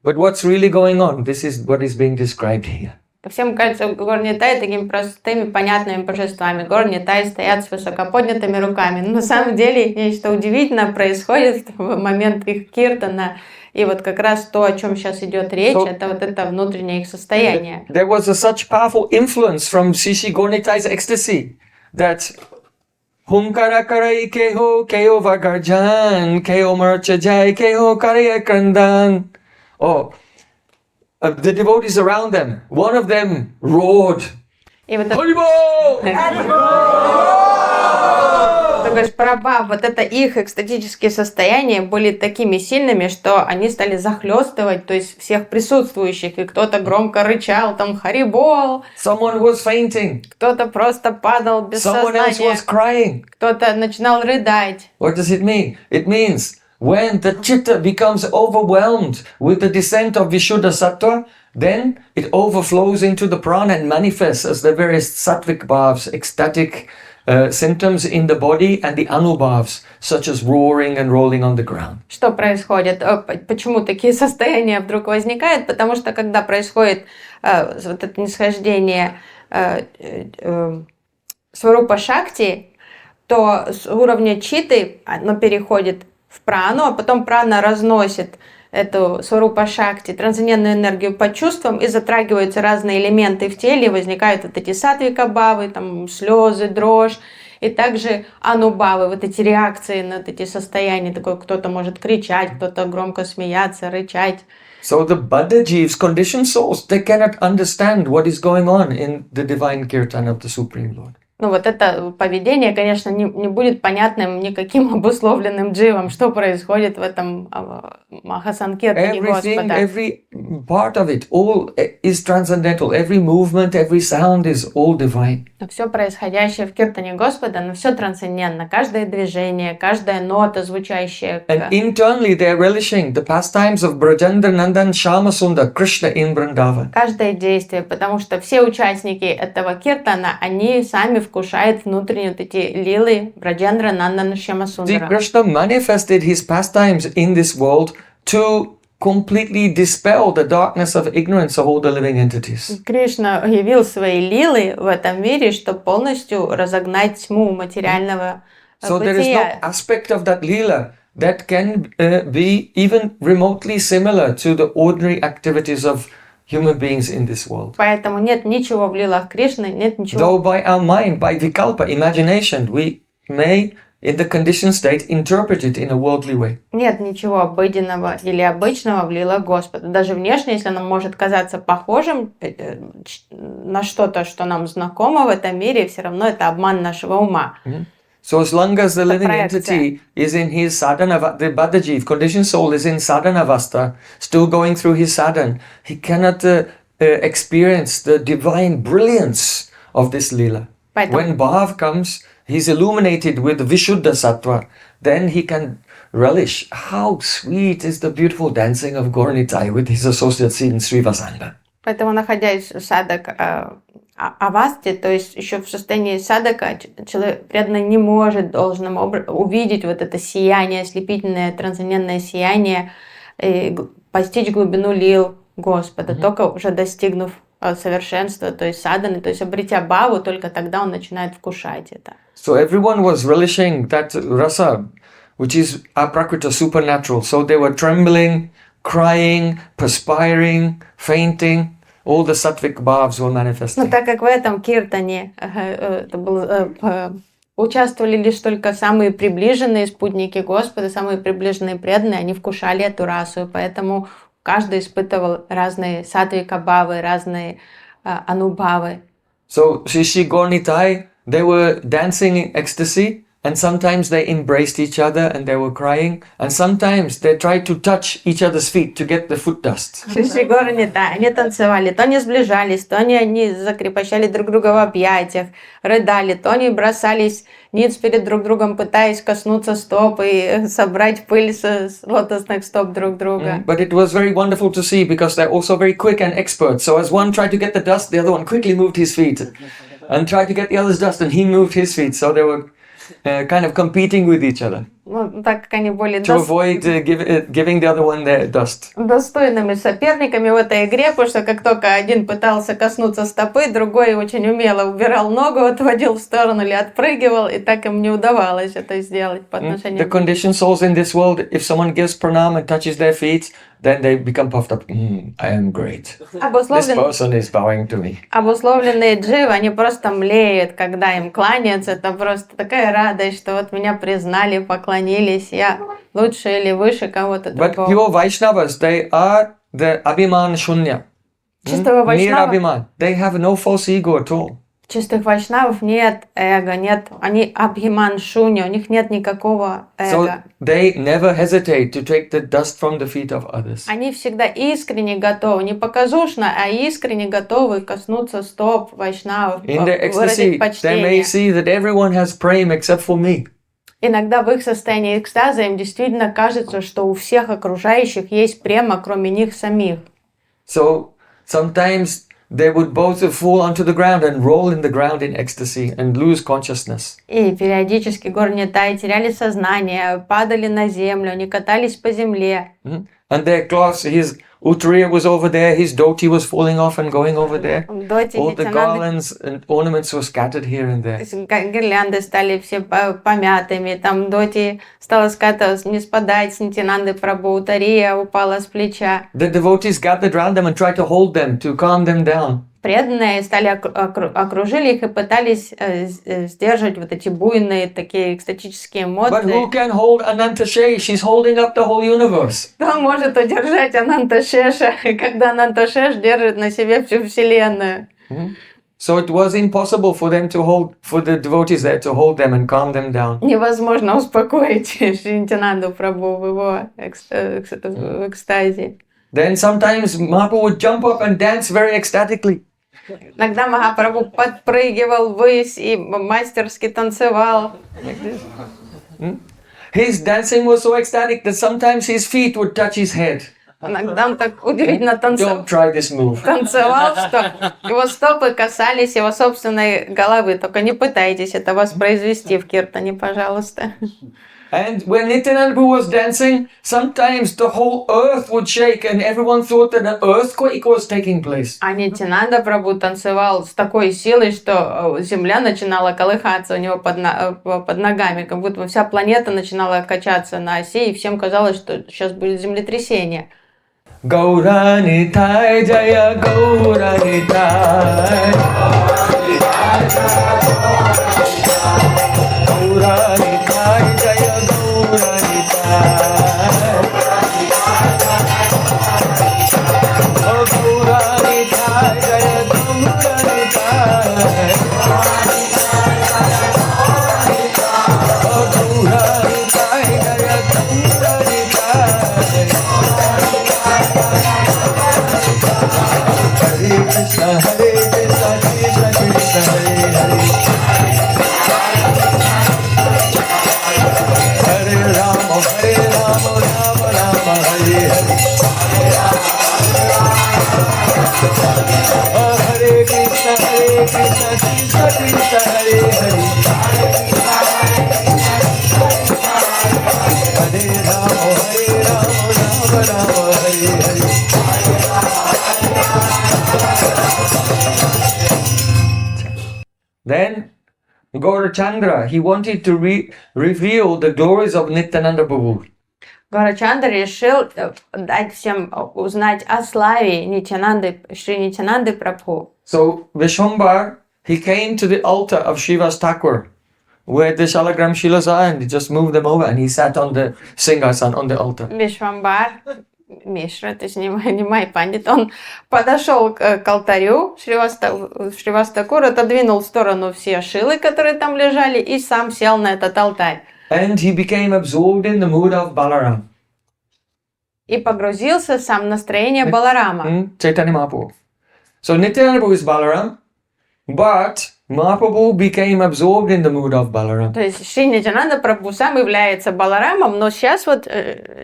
But what's really going on? This is what is being described here. Всем кажется, Гор Нитай такими простыми, понятными божествами. Гор Нитай стоят с высоко поднятыми руками. Но на самом деле нечто удивительное происходит в момент их киртана. И вот как раз то, о чем сейчас идет речь, это вот это внутреннее их состояние. There was such powerful influence from Shishi Gaur Nitai's ecstasy that Humkara karai keho keo vagarjan keo marcha jai keo karaya kandan. Oh, the devotees around them, one of them roared. И вот Haribol! говоришь, Прабхав, вот это их экстатические состояния были такими сильными, что они стали захлестывать, то есть всех присутствующих, и кто-то громко рычал, там Харибол, Someone was fainting. кто-то просто падал без Someone else сознания, was crying. кто-то начинал рыдать. What does it mean? It means when the chitta becomes overwhelmed with the descent of Vishuddha Sattva, then it overflows into the prana and manifests as the various sattvic bhavs, ecstatic symptoms in the body, and the anubhavs, such as roaring and rolling on the ground. Что происходит? Почему такие состояния вдруг возникают? Потому что когда происходит вот это нисхождение сварупа шакти, то с уровня читы оно переходит в прану, а потом прана разносит эту сварупа шакти, трансцендентную энергию по чувствам, и затрагиваются разные элементы в теле, и возникают вот эти сатвика-бхавы, там слезы, дрожь, и также анубхавы, вот эти реакции на вот эти состояния, такой кто-то может кричать, кто-то громко смеяться, рычать. So the Baddha Jeevs, conditioned souls, they cannot understand what is going on in the divine kirtan of the Supreme Lord. Ну вот это поведение, конечно, не будет понятным никаким обусловленным дживам, что происходит в этом Махасанкиртане Господа. Every part of it, all is transcendental. Every movement, every sound is all divine. Все происходящее в Киртане Господа, но все трансцендентно. Каждое движение, каждая нота, звучащая. And internally they are relishing the pastimes of Brajendra Nandan Shyamasundar, Krishna in Vrindavan. Каждое действие, потому что все участники этого Киртана, они сами вкушают внутренние вот эти лилы Браджендра Нандана See, Шьямасундара. Krishna manifested his pastimes in this world to completely dispel the darkness of ignorance of all the living entities. Кришна явил свои лилы в этом мире, чтобы полностью разогнать тьму материального So there is no бытия. aspect of that lila that can be even remotely similar to the ordinary activities of human beings in this world. Поэтому нет ничего в лилах Кришны, нет ничего. Though by our mind, by vikalpa, imagination, we may, in the conditioned state, interpret it in a worldly way. Нет ничего обыденного или обычного в лилах Господа. Даже внешне, если оно может казаться похожим на что-то, что нам знакомо в этом мире, все равно это обман нашего ума. So as long as the living проекция. entity is in his sadhana, the Badaji, conditioned soul is in sadhana vasta, still going through his sadhana, he cannot experience the divine brilliance of this lila. Поэтому When Bhav comes, he's illuminated with Vishuddha Sattva, then he can relish how sweet is the beautiful dancing of Gauranitai with his associate in Srivasanga. Поэтому, находясь в садак авасти, то есть еще в состоянии садака, человек преданный не может должным образом увидеть вот это сияние, ослепительное, трансцендентное сияние, и постичь глубину лил Господа, только уже достигнув совершенства, то есть садханы, то есть обретя бхаву, только тогда он начинает вкушать это. So everyone was relishing that rasa, which is aprakrita, supernatural. So they were trembling, crying, perspiring, fainting. All the sattvic bhavs were manifesting. Но так как в этом киртане участвовали лишь только самые приближенные спутники Господа, самые приближенные преданные, они вкушали эту расу, поэтому каждый испытывал разные сатвика бхавы, разные анубхавы. So Shri Gauranitai, they were dancing in ecstasy, and sometimes they embraced each other and they were crying, and sometimes they tried to touch each other's feet to get the foot dust. Шри Gauranitai, они танцевали, то они сближались, то они закрепощали друг друга в объятиях, рыдали, то они бросались ниц перед друг другом, пытаясь коснуться стоп и собрать пыль с лотосных стоп друг друга. But it was very wonderful to see because they're also very quick and expert. So as one tried to get the dust, the other one quickly moved his feet and tried to get the other's dust, and he moved his feet. So they were kind of competing with each other Ну, так как они были to avoid giving the other one their dust. достойными соперниками в этой игре, потому что как только один пытался коснуться стопы, другой очень умело убирал ногу, отводил в сторону или отпрыгивал, и так им не удавалось это сделать по отношению The conditioned souls in this world, if someone gives pranam and touches their feet, then they become puffed up. I am great. This person is bowing to me. Обусловленные дживы, они просто млеют, когда им кланяются. Это просто такая радость, что вот меня признали, поклонились, я лучше или выше кого-то But другого. pure Vaishnavas, they are the Abhiman Shunya. Чистого Near вайшнава, Abhiman. They have no false ego at all. чистых вайшнавов нет эго, нет, они абхиман шунья, у них нет никакого So эго. they never hesitate to take the dust from the feet of others. Они всегда искренне готовы, не показушно, а искренне готовы коснуться стоп вайшнавов, In their выразить ecstasy, they may почтение. see that everyone has prem except for me. Иногда в их состоянии экстаза им действительно кажется, что у всех окружающих есть према, кроме них самих. So sometimes they would both fall onto the ground and roll in the ground in ecstasy and lose consciousness. И периодически Gauranitai теряли сознание, падали на землю, они катались по земле. And their cloths, his Uttariya was over there, his dhoti was falling off and going over there. Доти, All the Нитянанды, garlands and ornaments were scattered here and there. гирлянды стали все помятыми, там доти стала скатываться, не спадать с Нитянанды Прабhu, Тария упала с плеча. The devotees gathered round them and tried to hold them, to calm them down. Преданные стали окружили их и пытались сдерживать вот эти буйные такие экстатические But who эмоции. can hold Ananta Shai? She's holding up the whole universe. Кто может удержать Ананта Шеша, когда Ананта Шеш держит на себе всю вселенную? So it was impossible for them to hold, for the devotees there to hold them and calm them down. Невозможно успокоить Шри Нитянанду Прабху в его экстазе. Then sometimes Mahaprabhu would jump up and dance very ecstatically. Иногда Махапрабху подпрыгивал ввысь и мастерски танцевал. His dancing was so ecstatic that sometimes his feet would touch his head. Иногда он так удивительно Don't try this move. танцевал, что его стопы касались его собственной головы. Только не пытайтесь это воспроизвести в киртане, пожалуйста. And when Nityananda Prabhu was dancing, sometimes the whole earth would shake and everyone thought that an earthquake was taking place. А Нитянанда Прабху танцевал с такой силой, что земля начинала колыхаться у него под ногами, как будто вся планета начинала качаться на оси, и всем казалось, что сейчас будет землетрясение. Gauranitai Jaya Gauranitai Gauranitai Jaya Gauranitai Oh Gauranitai Jaya Gauranitai Oh Gauranitai Jaya Gauranitai Hare Krishna, Krishna Krishna, Hare Hare. Hare Rama, Rama Rama, Hare Hare. Hare Krishna, Krishna Krishna, Hare Hare. Hare Rama, Rama Rama, Hare Hare. Then Gaurachandra, he wanted to reveal the glories of Nityananda Prabhu. Горачандра решил дать всем узнать о славе Шри Нитянанды Прабху. So Vishwambar, he came to the altar of Shiva's Thakur, where the Shalagram Shilas are, and he just moved them over and he sat on the Singhasan on the altar. Вишвамбар, Мишра, то есть не мой пандит, он подошел к алтарю Шривастакур, отодвинул в сторону все шилы, которые там лежали, и сам сел на этот алтарь. And he became absorbed in the mood of Balaram. И погрузился сам в настроение Баларама. Chaitanya Mahaprabhu. So Nityananda Prabhu is Balaram, but Mahaprabhu became absorbed in the mood of Balaram. То есть Шри Нитянанда Прабху сам является Баларамом, но сейчас вот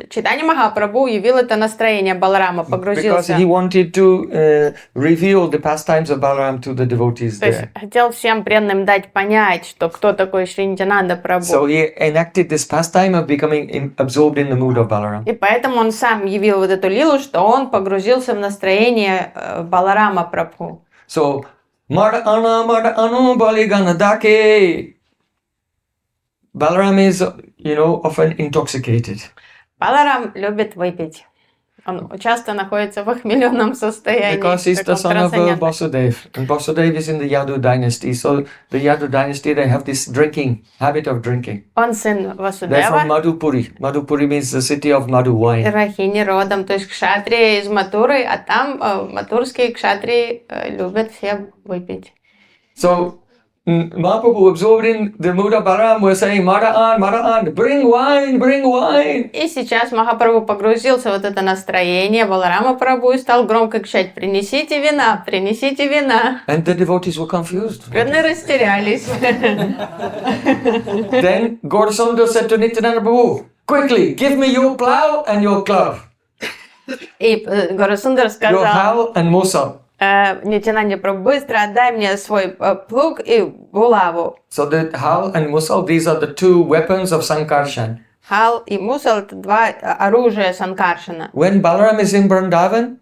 Чайтанья Махапрабху явил это настроение Баларама, Because погрузился. he wanted to reveal the pastimes of Balaram to the devotees То есть there. хотел всем преданным дать понять, что кто такой Шри Нитянанда Прабху. So he enacted this pastime of becoming absorbed in the mood of Balaram. И поэтому он сам явил вот эту лилу, что он погрузился в настроение Баларама Прабху. So Mada anu baligana dake. Balaram is, often intoxicated. Баларам любит выпить. Он часто находится в охмеленном состоянии. Because he's the son of Vasudev. And Vasudev is in the Yadu dynasty. So the Yadu dynasty, they have this habit of drinking. Он сын They're Васудева. from Madhupuri. Madhupuri means the city of Madhu wine. Рахини родом, то есть кшатрии из Матуры, а там матурские кшатрии любят все выпить. So Mahaprabhu, absorbed in the mood of Balaram, was saying, Madaan, bring wine, bring wine. И сейчас Махапрабху погрузился в вот это настроение Баларама Прабху и стал громко кричать: принесите вина, принесите вина. And the devotees were confused. Преданные растерялись. Then Gaurasundar said to Nityananda Prabhu, quickly, give me your plow and your club, И Горасундар your сказал hal and musal. Нитянанде Прабху: быстро отдай мне свой плуг и булаву. So the hal and musal, these are the two weapons of Sankarshan. Хал и мусал — это два оружия Санкаршана. When Balaram is in Vrindavan,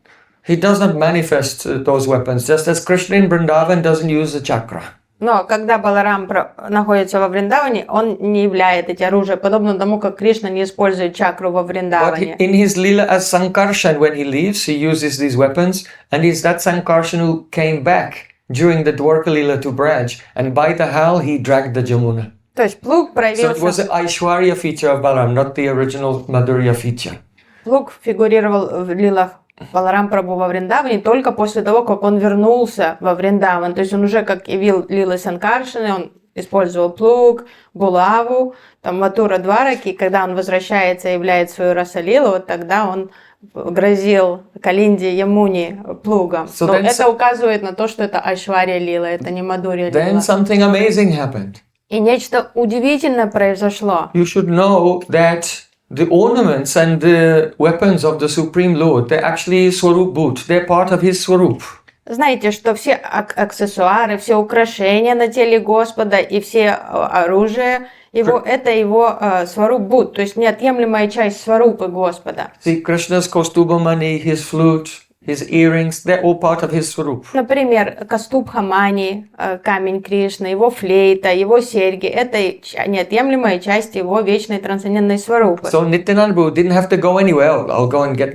he does not manifest those weapons, just as Krishna in Vrindavan doesn't use the chakra. Но когда Баларам находится во Вриндаване, он не являет эти оружия, подобно тому, как Кришна не использует чакру во But Вриндаване. in his lila as Sankarshan, when he leaves, he uses these weapons, and it's that Sankarshan who came back during the Dwarka Lila to Braj, and by the hal he dragged the Jamuna. То есть плуг So it was проявился, the Aishwarya feature of Balaram, not the original Madhurya feature. плуг фигурировал в лилах Баларам Прабху во Вриндаване только после того, как он вернулся во Вриндаван. То есть он уже как явил лилы Санкаршины, он использовал плуг, булаву, там Матура Двараки, когда он возвращается и являет свою расалилу, вот тогда он грозил Калинде Ямуни плугом. So Но then это указывает на то, что это Айшвария лила, это не Мадурья Then лила. something amazing happened. И нечто удивительное произошло. You should know that the ornaments and the weapons of the Supreme Lord, they're actually Swarup Bhut. They're part of his Swarup. Знаете, что все аксессуары, все украшения на теле Господа и все оружие его, это его сваруб-бут, то есть неотъемлемая часть сварупы Господа. See, Krishna's Kaustubhamani, his flute, his earrings, they're all part of his Swarup. Например, Кастубхамани, камень Кришны, его флейта, его серьги, это неотъемлемая часть его вечной трансцендентной сварупы. So Nityananda Prabhu didn't have to go anywhere. I'll go and get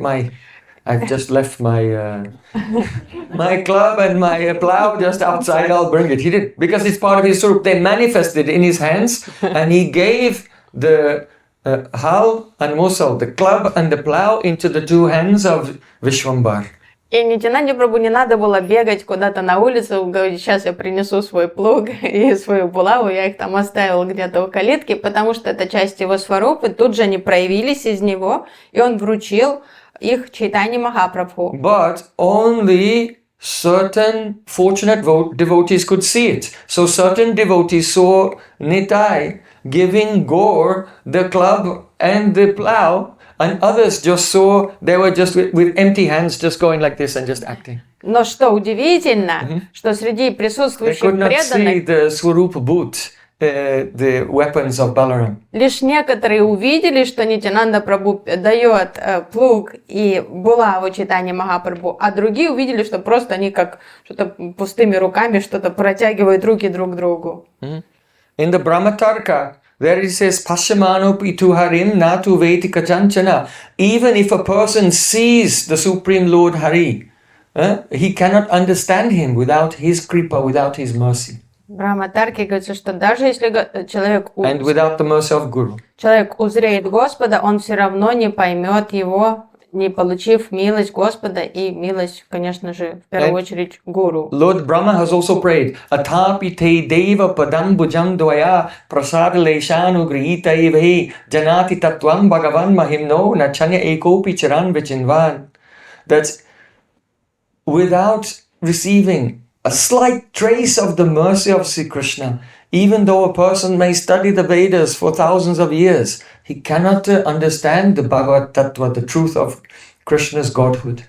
I've just left my my club and my plow just outside. I'll bring it. He did, because it's part of his Swarup. They manifested in his hands, and he gave the hal and musal, the club and the plow, into the two hands of Vishwambar. И Нитянанде Прабху не надо было бегать куда-то на улицу, говорить, сейчас я принесу свой плуг и свою булаву, я их там оставил где-то у калитки, потому что это часть его сварупы, тут же они проявились из него, и он вручил их Чайтанье Махапрабху. But only certain fortunate devotees could see it. So certain devotees saw Nitai giving Gaur the club and the plow, and others just saw, they were just with empty hands, just going like this and just acting. Но что удивительно, что среди They присутствующих could not see преданных the Swarup Bhut, the weapons of Balaram. лишь некоторые увидели, что Нитянанда Прабху дает плуг и булаву Чайтанье Махапрабху, а другие увидели, что просто они как что-то пустыми руками что-то протягивают руки друг к другу. In the Brahmatarka, there it says, Pashamano pituharim natu vetika chanchana. Even if a person sees the Supreme Lord Hari, he cannot understand him without his kripa, without his mercy. В Брахматарке говорится, что даже если человек And without the mercy of Guru. человек узреет Господа, он все равно не поймет его, не получив милость Господа и милость, конечно же, в первую очередь Гуру. Lord Brahma has also prayed, Atapi te deva padam bhujam dvaya prasadaleshanu grihita evahi janati tattvam bhagavan mahimno nachanya ekopi charan vichinvan. That without receiving a slight trace of the mercy of Sri Krishna, even though a person may study the Vedas for thousands of years, he cannot understand the Bhagavad Tattva, the truth of Krishna's Godhood.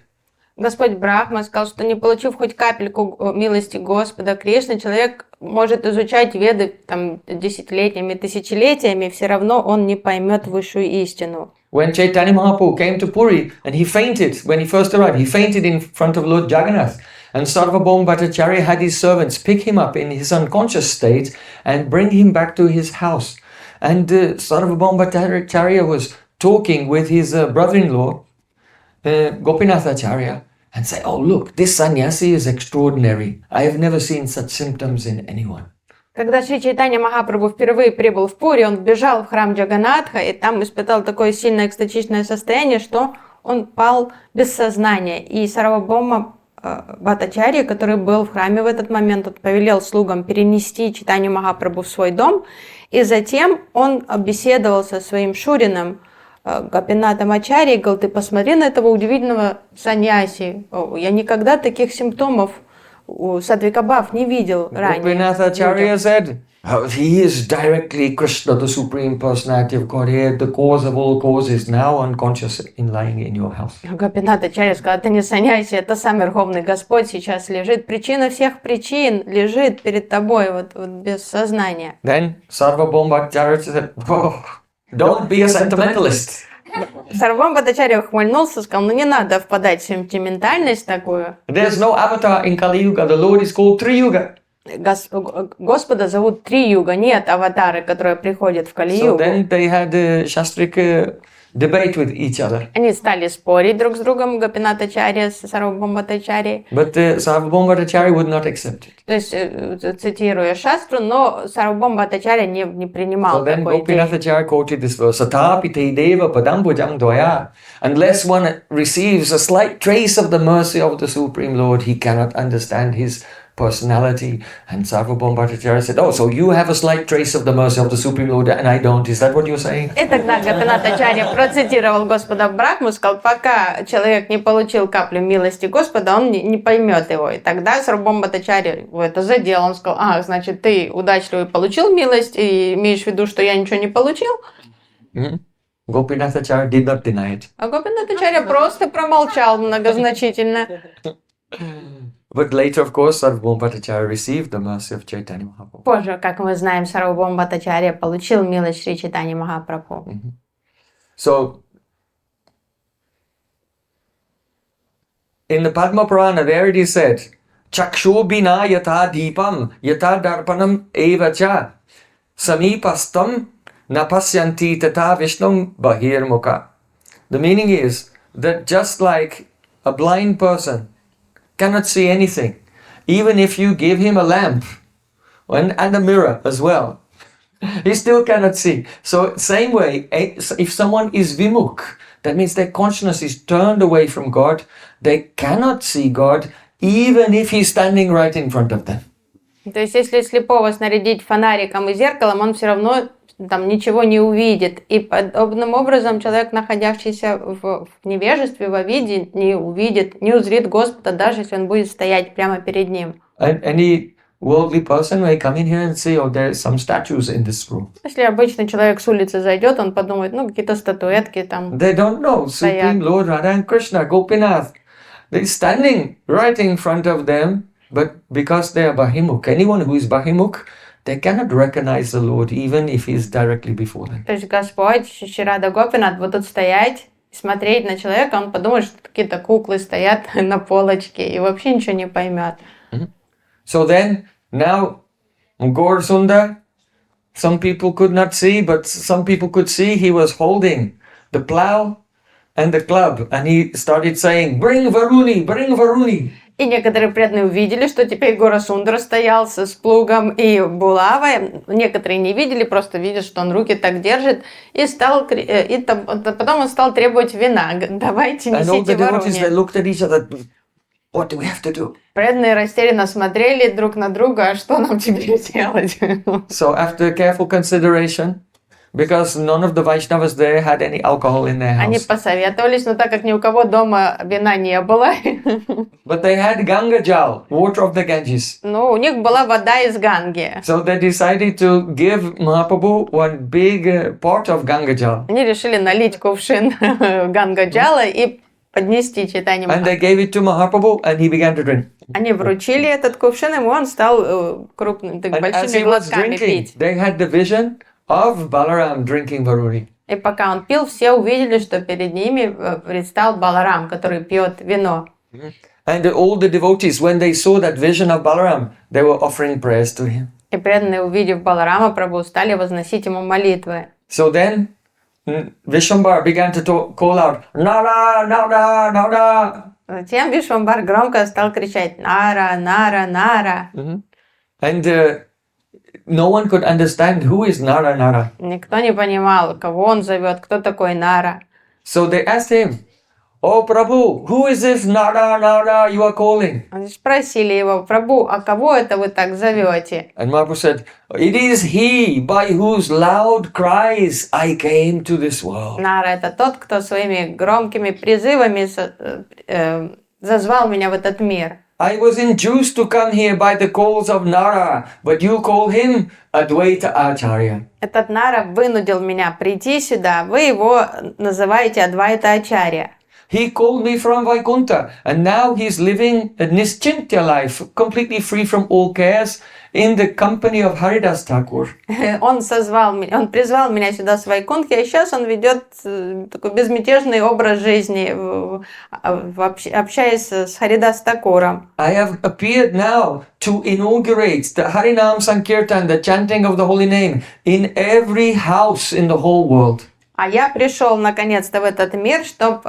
Господь Брахма сказал, что не получив хоть капельку милости Господа Кришны, человек может изучать Веды там, десятилетиями, тысячелетиями, все равно он не поймет высшую истину. When Chaitanya Mahaprabhu came to Puri and he fainted, when he first arrived, he fainted in front of Lord Jagannath. And Sarvabhauma Bhattacharya had his servants pick him up in his unconscious state and bring him back to his house. And Sarvabhauma Bhattacharya was talking with his brother-in-law, Gopinathacharya, and said, "Oh, look, this sannyasi is extraordinary. I have never seen such symptoms in anyone." Когда Шри Чайтанья Махапрабху впервые прибыл в Пури, он вбежал в храм Джаганатха и там испытал такое сильное экстатичное состояние, что он пал без сознания. И Сарвабхаума Бхаттачарья, который был в храме в этот момент, он повелел слугам перенести Чайтанью Махапрабху в свой дом, и затем он беседовал со своим шурином Гопинатом Ачарьей и говорил: ты посмотри на этого удивительного саньяси, я никогда таких симптомов у Садвикабхав не видел ранее. Gopinathacharya said, "Oh, he is directly Krishna, the Supreme Personality of Godhead, the cause of all causes, now unconscious in lying in your house." Гопинат Ачарья сказал: это не саньяси, это сам Верховный Господь сейчас лежит. Причина всех причин лежит перед тобой, вот без сознания. Then Sarvabhauma Bhattacharya said, "Oh, don't be a sentimentalist." Сарвабхаума Бхаттачарья ухмыльнулся и сказал: ну не надо впадать в сентиментальность такую. There's no avatar in Kali Yuga. The Lord is called Tri-Yuga. Господа зовут Три-юга, нет аватары, которые приходят в So Кали-югу. then they had a shastric debate with each other. Они стали спорить друг с другом, Гопинат Ачарья с Сарвабхаума Бхаттачарьей. But Sarvabhauma Bhattacharya would not accept it. То есть, цитируя шастру, но Сарвабхаума Бхаттачарья не принимал So then такой идеи. Gopinathacharya quoted this verse, Satapi te deva padambujam dvaya. Unless one receives a slight trace of the mercy of the Supreme Lord, he cannot understand his personality. And Sarvabhauma Bhattacharya said, "Oh, so you have a slight trace of the mercy of the Supreme Lord and I don't. Is that what you're saying?" И тогда Гопинат Ачарья процитировал Господа Брахму, сказал: пока человек не получил каплю милости Господа, он не поймет его. И тогда Сарвабхаума Бхаттачарья его это задел. Он сказал: значит, ты удачливый получил милость и имеешь в виду, что я ничего не получил? Mm-hmm. Gopinath Acharya did not deny it. А Гопинатачарья просто промолчал многозначительно. But later, of course, Sarvabhauma Bhattacharya received the mercy of Chaitanya Mahaprabhu. Позже, как мы знаем, Сарвабхаума Бхаттачарья получил милость Шри Чайтаньи Махапрабху. So, in the Padma Purana, there it is said, Chakshobhina yatha deepam yatha darpanam evacha samipastam napasyanti tata vishnum bahirmukha. The meaning is that just like a blind person cannot see anything, even if you give him a lamp and a mirror as well, he still cannot see. So same way, if someone is vimukh, that means their consciousness is turned away from God, they cannot see God even if he's standing right in front of them. То есть, если слепого снарядить фонариком и зеркалом, он все равно там ничего не увидит. И подобным образом человек, находящийся в невежестве, во виде, не увидит, не узрит Господа, даже если он будет стоять прямо перед ним. And any worldly person may come in here and say, oh, there are some statues in this room. Если обычный человек с улицы зайдет, он подумает, ну, какие-то статуэтки там. They don't know. Supreme Lord Radha and Krishna, Gopinath, they're standing right in front of them, but because they are Bahimukh, anyone who is Bahimukh, they cannot recognize the Lord even if he is directly before them. То есть Господь, Шри Рада Гопинат, будут стоять и смотреть на человека, он подумает, что какие-то куклы стоят на полочке и вообще ничего не поймет. So then, now, Gaur Sundar, some people could not see, but some people could see he was holding the plow and the club, and he started saying, bring Varuni, bring Varuni. И некоторые преданные увидели, что теперь Гора Сундара стоял с плугом и булавой. Некоторые не видели, просто видят, что он руки так держит. И потом он стал требовать вина. Давайте, несите Варуни. What do we have to do? Преданные растерянно смотрели друг на друга, а что нам теперь делать? So after careful consideration, because none of the Vaishnavas there had any alcohol in their Они house. посоветовались, но так как ни у кого дома вина не было, But they had Ganga Jal, water of the Ganges. ну, у них была вода из Ганги. So they decided to give Mahaprabhu one big pot of Ganga Jal. Они решили налить кувшин Ганга-джала и поднести Чайтанье And they Махапрабху. gave it to Mahaprabhu and he began to drink. Они вручили этот кувшин, и он стал крупным, так, And as большими he was глотками drinking, пить. they had the vision of Balaram drinking Varuni. И пока он пил, все увидели, что перед ними предстал Баларам, который пьет вино. And all the devotees, when they saw that vision of Balaram, they were offering prayers to him. И преданные, увидев Баларама, Прабху, стали возносить ему молитвы. So then Vishwambar began to call out, Nara, Nara, Nara. Затем Вишвамбар громко стал кричать «Нара, Нара, Нара». And no one could understand who is Nara, Nara. Никто не понимал, кого он зовет, кто такой Нара. So they asked him, Oh Prabhu, who is this Nara, Nara you are calling? Они спросили его: «Прабху, а кого это вы так зовете?» And Mahaprabhu said, It is he by whose loud cries I came to this world. Нара — это тот, кто своими громкими призывами зазвал меня в этот мир. I was induced to come here by the calls of Nara, but you call him Advaita Acharya. Этот Нара вынудил меня прийти сюда, вы его называете Адвайта Ачарья. He called me from Vaikuntha, and now he's living a nischintya life, completely free from all cares, in the company of Haridas Thakur. Он призвал меня сюда с Вайкунтхи, а сейчас он ведет такой безмятежный образ жизни, общаясь с Харидас Такуром. I have appeared now to inaugurate the Harinam Sankirtan, the chanting of the holy name, in every house in the whole world. А я пришел наконец-то в этот мир, чтобы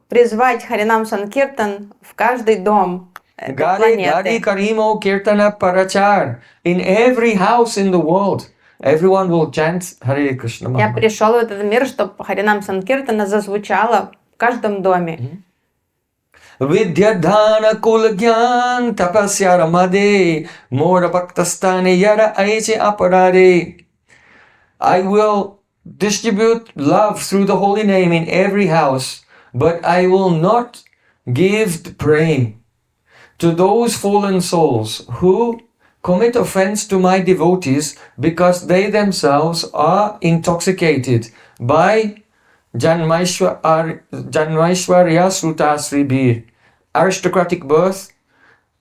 призвать Харинам Санкиртан в каждый дом этой Gadi планеты. Karimo Kirtana Parachar, in every house in the world. Everyone will chant Hare Krishna Я Maha. пришел в этот мир, чтобы Харинам Санкиртана зазвучало в каждом доме. Vidyadhana kulagyan tapasya ramade mora bhaktastane yara aiche aparade. I will distribute love through the holy name in every house, but I will not give the prem to those fallen souls who commit offense to my devotees because they themselves are intoxicated by Janmaishwarya Sruta Sribir, aristocratic birth,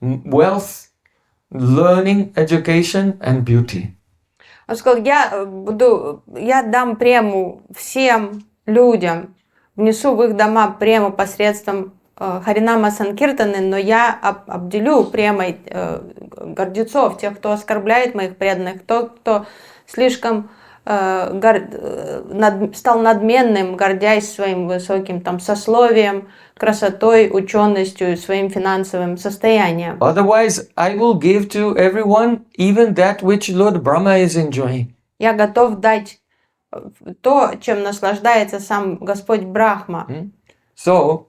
wealth, learning, education, and beauty. Он сказал, я дам прему всем людям, внесу в их дома прему посредством Харинама Санкиртаны, но я обделю премой гордецов, тех, кто оскорбляет моих преданных, кто слишком стал надменным, гордясь своим высоким сословием, красотой, ученостью, своим финансовым состоянием. Otherwise, I will give to everyone even that which Lord Brahma is enjoying. Я готов дать то, чем наслаждается сам Господь Брахма. So,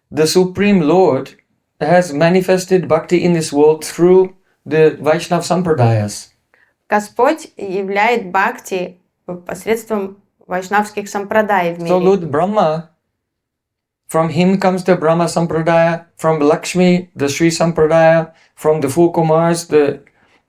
the Supreme Lord has manifested bhakti in this world through the Vaishnava Sampradayas. Господь являет бхакти посредством вайшнавских сампрадай в мире. So Lord Brahma, from him comes the Brahma Sampradaya, from Lakshmi, the Sri Sampradaya, from the four Kumars, the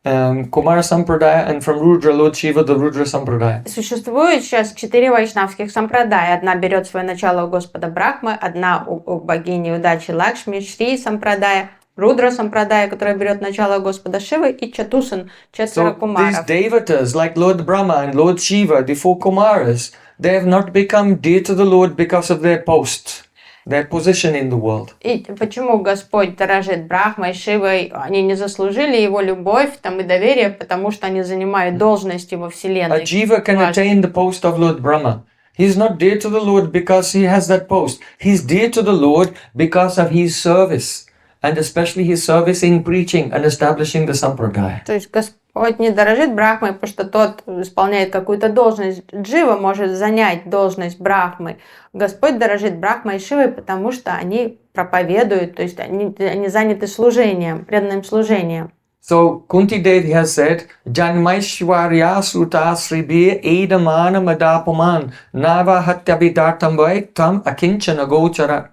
Kumara Sampradaya, and from Rudra, Lord Shiva, the Rudra Sampradaya. Существует сейчас 4 вайшнавских сампрадай. Одна берет свое начало у Господа Брахмы, одна у богини удачи Лакшми, Шри Сампрадая, Рудра Сампрадая, которая берет начало у Господа Шивы, и Чатусан, 4 So кумаров. these devatas like Lord Brahma and Lord Shiva, the four Kumaras, they have not become dear to the Lord because of their post, their position in the world. И почему Господь дорожит Брахмой, Шивой? Они не заслужили его любовь и доверие, потому что они занимают должности во A Вселенной. jiva can attain the post of Lord Brahma. He's not dear to the Lord because he has that post. He's dear to the Lord because of his service, and especially his service in preaching and establishing the sampradaya. То есть Господь не дорожит Брахмой, потому что тот исполняет какую-то должность. Джива может занять должность Брахмы. Господь дорожит Брахмой и Шивой, потому что они проповедуют, то есть они заняты служением, преданным служением. So Kunti Devi has said, Janmaishwarya Sruta Sribir Edamana Madapaman Nava Hatyavidartam Vaiktam Akinchana Gochara.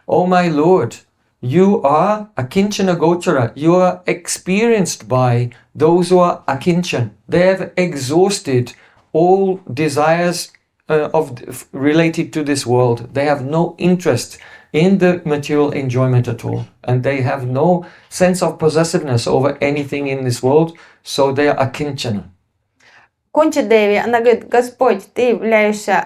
Oh my Lord, you are Akinchana Gochara. You are experienced by those who are Akinchan. They have exhausted all desires related to this world. They have no interest in the material enjoyment at all. And they have no sense of possessiveness over anything in this world. So they are Akinchana. Кунти Деви, она говорит, Господь, ты являешься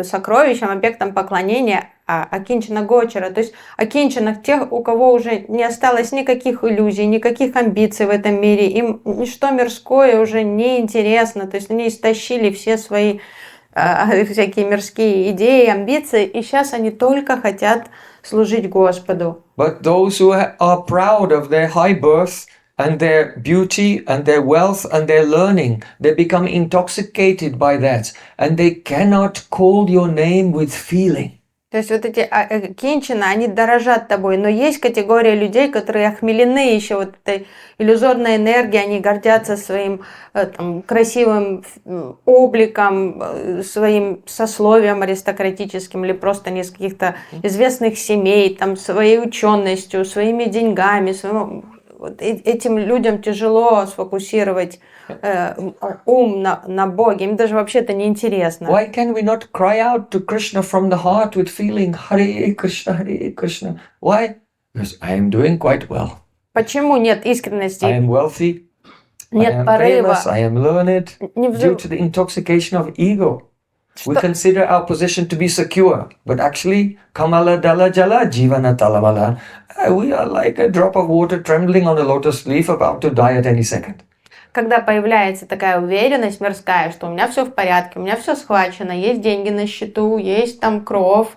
сокровищем, объектом поклонения Акинчана Гочера, то есть Акинчанах, тех, у кого уже не осталось никаких иллюзий, никаких амбиций в этом мире, им ничто мирское уже не интересно, то есть они истощили все свои всякие мирские идеи, амбиции, и сейчас они только хотят служить Господу. But those who are proud of their high birth and their beauty and their wealth and their learning, they become intoxicated by that, and they cannot call your name with feeling. То есть вот эти кинчины, они дорожат тобой, но есть категория людей, которые охмелены еще вот этой иллюзорной энергией, они гордятся своим красивым обликом, своим сословием аристократическим или просто не из каких-то известных семей, своей ученостью, своими деньгами, вот этим людям тяжело сфокусировать ум на Боге, им даже вообще это не интересно. Why can we not cry out to Krishna from the heart with feeling Hare Krishna, Hare Krishna? Why? Because I am doing quite well. Почему нет искренности? I am wealthy. Нет I am порыва. famous. I am learned. Due to the intoxication of ego. We consider our position to be secure, but actually, Kamala Dala Jala Jivana Talavala. We are like a drop of water trembling on a lotus leaf about to die at any second. Когда появляется такая уверенность мирская, что у меня все в порядке, у меня все схвачено, есть деньги на счету, есть кров,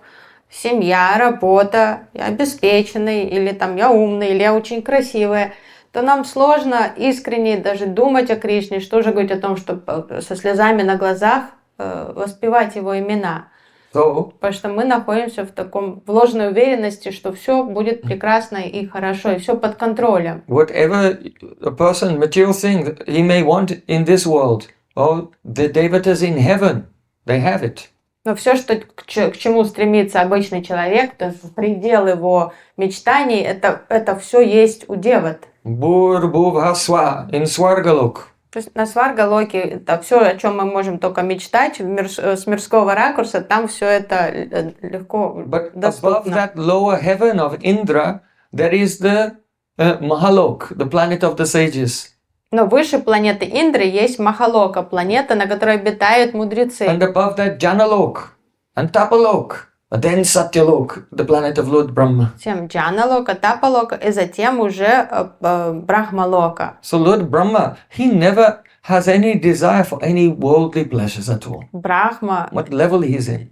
семья, работа, я обеспеченный, или я умный, или я очень красивая, то нам сложно искренне даже думать о Кришне, что же говорить о том, что со слезами на глазах воспевать его имена. Потому что мы находимся в ложной уверенности, что все будет прекрасно и хорошо, и все под контролем. Whatever a person, material thing he may want in this world, or the devatas in heaven, they have it. Но все, к чему стремится обычный человек, то есть предел его мечтаний, это все есть у деват. Bhur-bhuvah-swa in Swargalok. То есть на Сваргалоке это все, о чем мы можем только мечтать, с мирского ракурса, там все это легко But above доступно. that lower heaven of Indra, there is the Mahalok, the planet of the sages. Но выше планеты Индры есть Махалока, планета, на которой обитают мудрецы. And above that Janalok and Tapalok, and then Satyalok, the planet of Lord Brahma. Затем Джаналока, Тапалока и затем уже Брахмалока. So Lord Brahma, he never has any desire for any worldly pleasures at all. Брахма What level he is in.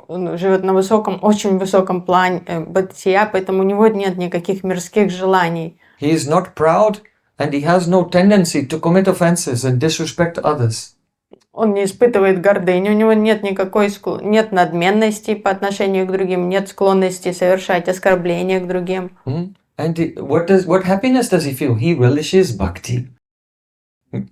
он живет на высоком, очень высоком плане бытия, поэтому у него нет никаких мирских желаний. He is not proud and he has no tendency to commit offenses and disrespect others. Он не испытывает гордыни, у него нет никакой нет надменности по отношению к другим, нет склонности совершать оскорбления к другим. And what happiness does he feel? He relishes bhakti.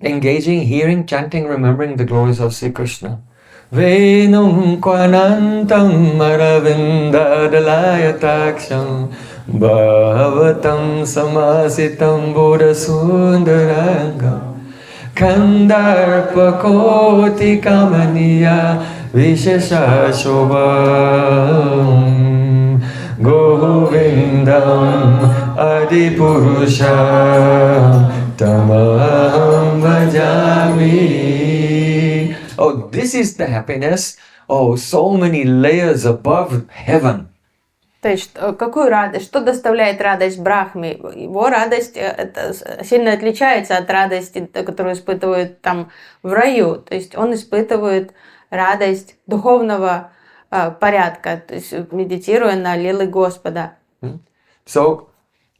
Engaging, hearing, chanting, remembering the glories of Sri Krishna. Venum kwanantam aravindadalayataksam bhavatam samasitam bodhasundarangam Kandarpa koti kamaniya vishesha shobham Govindam adipurusha tamaham bhajami. Oh, this is the happiness. Oh, so many layers above heaven. То есть, какую радость, что доставляет радость Брахме? Его радость сильно отличается от радости, которую испытывают там в раю. То есть, он испытывает радость духовного порядка, то есть, медитируя на лилы Господа. So,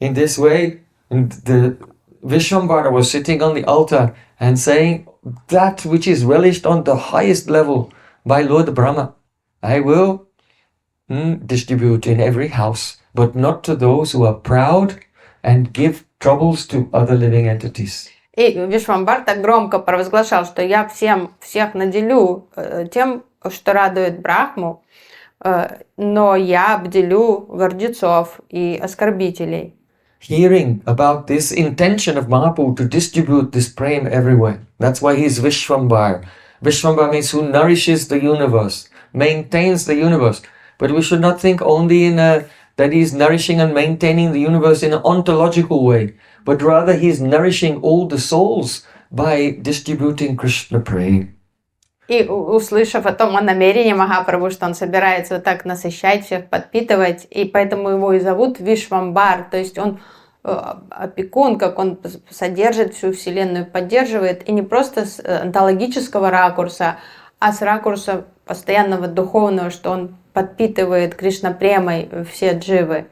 in this way, the Vishwambara was sitting on the altar and saying, that which is relished on the highest level by Lord Brahma, I will distribute in every house, but not to those who are proud and give troubles to other living entities. И Вишвамбар так громко провозглашал, что я всех наделю тем, что радует Брахму, но я обделю гордецов и оскорбителей. Hearing about this intention of Mahaprabhu to distribute this prem everywhere. That's why he's Vishwambar. Vishwambar means who nourishes the universe, maintains the universe. But we should not think only that he's nourishing and maintaining the universe in an ontological way, but rather he's nourishing all the souls by distributing Krishna prem. И услышав о том, о намерении Махапрабху, что он собирается вот так насыщать всех, подпитывать, и поэтому его и зовут Вишвамбар, то есть он опекун, как он содержит всю Вселенную, поддерживает, и не просто с онтологического ракурса, а с ракурса постоянного духовного, что он подпитывает Кришна-премой все дживы.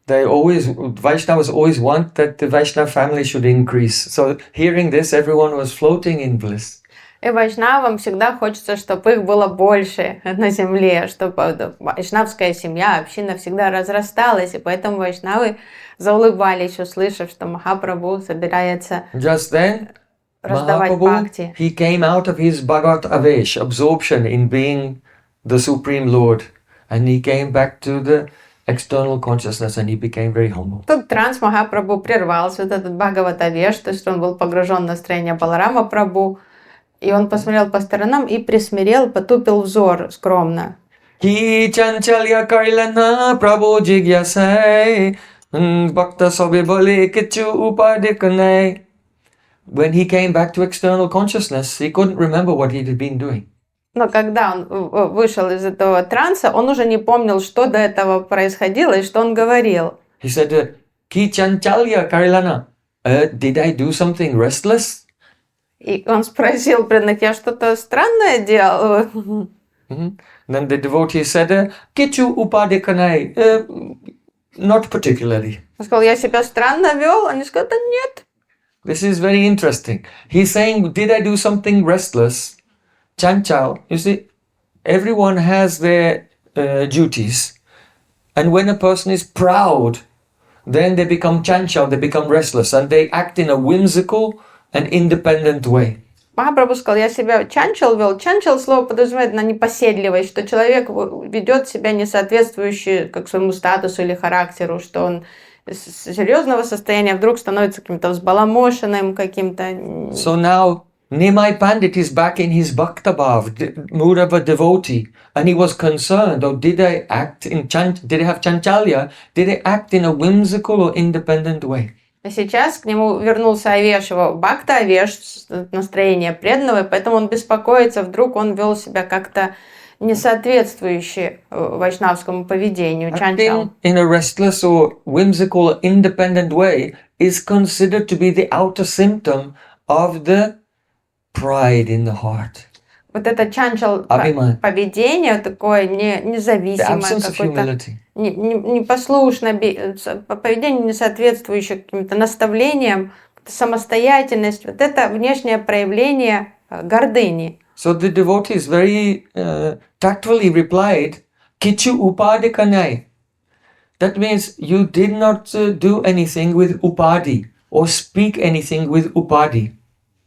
Vaishnavas always want that the Vaishnava family should increase. So hearing this, everyone was floating in bliss. И вайшнавам всегда хочется, чтобы их было больше на земле, чтобы вайшнавская семья, община всегда разрасталась, и поэтому вайшнавы заулыбались, услышав, что Махапрабху собирается раздавать бхакти. He came out of his Bhagavat Avesh, absorption in being the Supreme Lord, and he came back to the external consciousness and he became very humble. Тут транс Махапрабху прервался, вот этот Бхагават Авеш, то есть он был погружен в настроение Баларама Прабху, и он посмотрел по сторонам и присмирел, потупил взор скромно. Ki chanchalya karilana Prabhu jigyasai bhakta sabe bole kichu upadikane. When he came back to external consciousness, he couldn't remember what he had been doing. Но когда он вышел из этого транса, он уже не помнил, что до этого происходило и что он говорил. He said, Ki chanchalya karilana, did I do something restless? И он спросил преданных, я что-то странное делал? Then the devotee said, Kichu upadikane, not particularly. Он сказал, я себя странно вел? Они сказали, да нет. This is very interesting. He's saying, did I do something restless? Chanchal, you see, everyone has their duties. And when a person is proud, then they become chanchal, they become restless, and they act in a whimsical and independent way. Махапрабху сказал, я себя чанчал вел. Чанчал слово подразумевает на непоседливость, что человек ведет себя несоответствующе как своему статусу или характеру, что он серьезного состояния вдруг становится каким-то взбаламошенным, каким-то... So now Nimai Pandit is back in his Bhakta Bhav, mood of a devotee, and he was concerned, oh, did I have Chanchalya? Did I act in a whimsical or independent way? А сейчас к нему вернулся Авеш, его бхакта Авеш, настроение преданного, и поэтому он беспокоится, вдруг он вел себя как-то несоответствующе вайшнавскому поведению. Чанчал. Acting in a restless or whimsical or independent way is considered to be the outer symptom of the pride in the heart. Вот это чанчал поведение такое независимое, какое-то непослушное поведение, не соответствующее каким-то наставлениям, самостоятельность. Вот это внешнее проявление гордыни. So the devotees very tactfully replied, Kichu upadhikanai. That means you did not do anything with upadhi or speak anything with upadhi.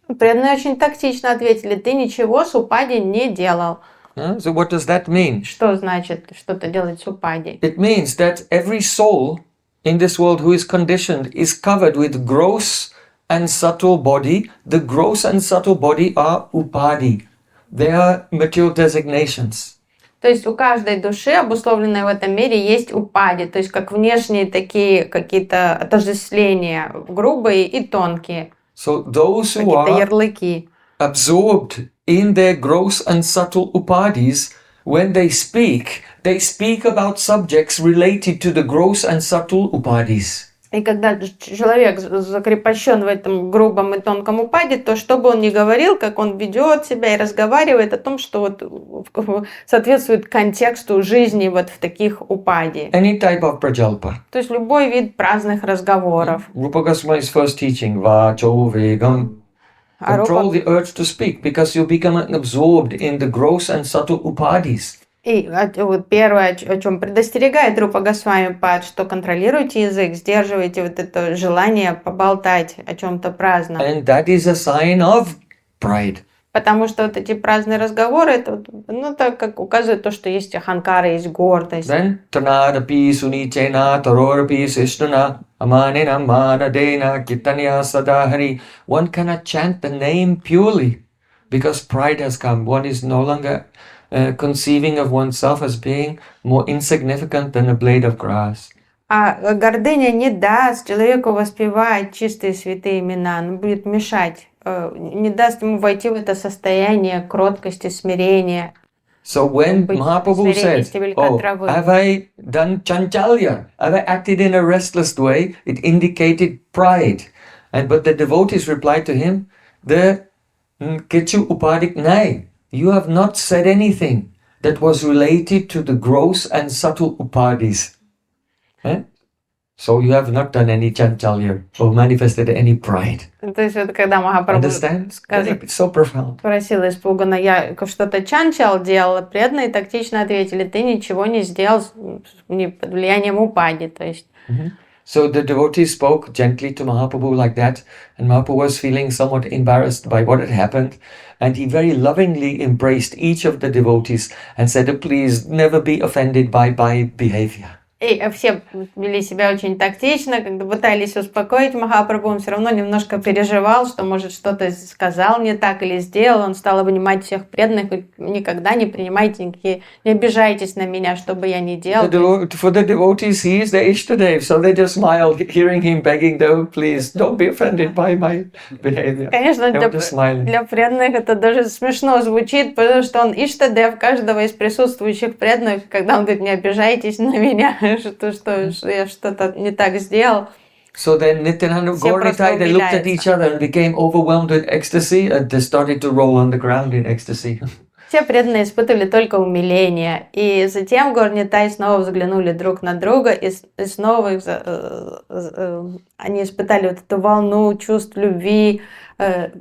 Преданные очень тактично ответили, ты ничего с упади не делал. So what does that mean? Что значит что-то делать с упади? It means that every soul in this world who is conditioned is covered with gross and subtle body. The gross and subtle body are upadhi. They are material designations. То есть у каждой души, обусловленной в этом мире, есть упади, то есть как внешние такие какие-то отождествления, грубые и тонкие. So those who are absorbed in their gross and subtle upadhis, when they speak about subjects related to the gross and subtle upadhis. И когда человек закрепощен в этом грубом и тонком упаде, то что бы он ни говорил, как он ведет себя и разговаривает о том, что вот соответствует контексту жизни вот в таких упаде. Any type of prajalpa. То есть любой вид праздных разговоров. Rupa Goswami's first teaching, vacho vegam. Control the urge to speak, because you become absorbed in the gross and subtle upadhis. И вот первое, о чем предостерегает Рупа Госвами Пад, что контролируйте язык, сдерживайте вот это желание поболтать о чем-то праздном. And that is a sign of pride. Потому что вот эти праздные разговоры, это, так как указывает то, что есть аханкара, есть гордость. Then tanadapi sunichena tarorapi sishtuna amanena manadena kitanya sadahari. One cannot chant the name purely because pride has come. One is no longer conceiving of oneself as being more insignificant than a blade of grass. А гордыня не даст человеку воспевать чистые святые имена, она будет мешать, не даст ему войти в это состояние кроткости, смирения. So when Mahaprabhu said, oh, have I done chanchalya? Have I acted in a restless way? It indicated pride. But the devotees replied to him, the Kechu Upadik Nai. You have not said anything that was related to the gross and subtle upadhis. So you have not done any chanchalya or manifested any pride. То есть вот когда Махапрабху It's so profound. Спросила испуганно, я что-то чанчал делала, преданные тактично ответили, ты ничего не сделал не под влиянием упади. То есть. So the devotees spoke gently to Mahaprabhu like that, and Mahaprabhu was feeling somewhat embarrassed by what had happened, and he very lovingly embraced each of the devotees and said, please never be offended by behavior. И все вели себя очень тактично, когда пытались успокоить Махапрабху, он все равно немножко переживал, что, может, что-то сказал не так или сделал. Он стал обнимать всех преданных, вы никогда не принимайте никакие, не обижайтесь на меня, что бы я ни делал. For the devotees, he is their Ishtadev, so they just smiled, hearing him begging them, please don't be offended by my behavior. Конечно, для преданных это даже смешно звучит, потому что он Иштадев каждого из присутствующих преданных, когда он говорит, не обижайтесь на меня. Что я что-то не так сделал. So then Nityananda and Gaura-Nitai, they looked at each other and became overwhelmed with ecstasy and they started to roll on the ground in ecstasy. Все преданные испытывали только умиление. И затем Gaura-Nitai снова взглянули друг на друга, и снова они испытали вот эту волну чувств любви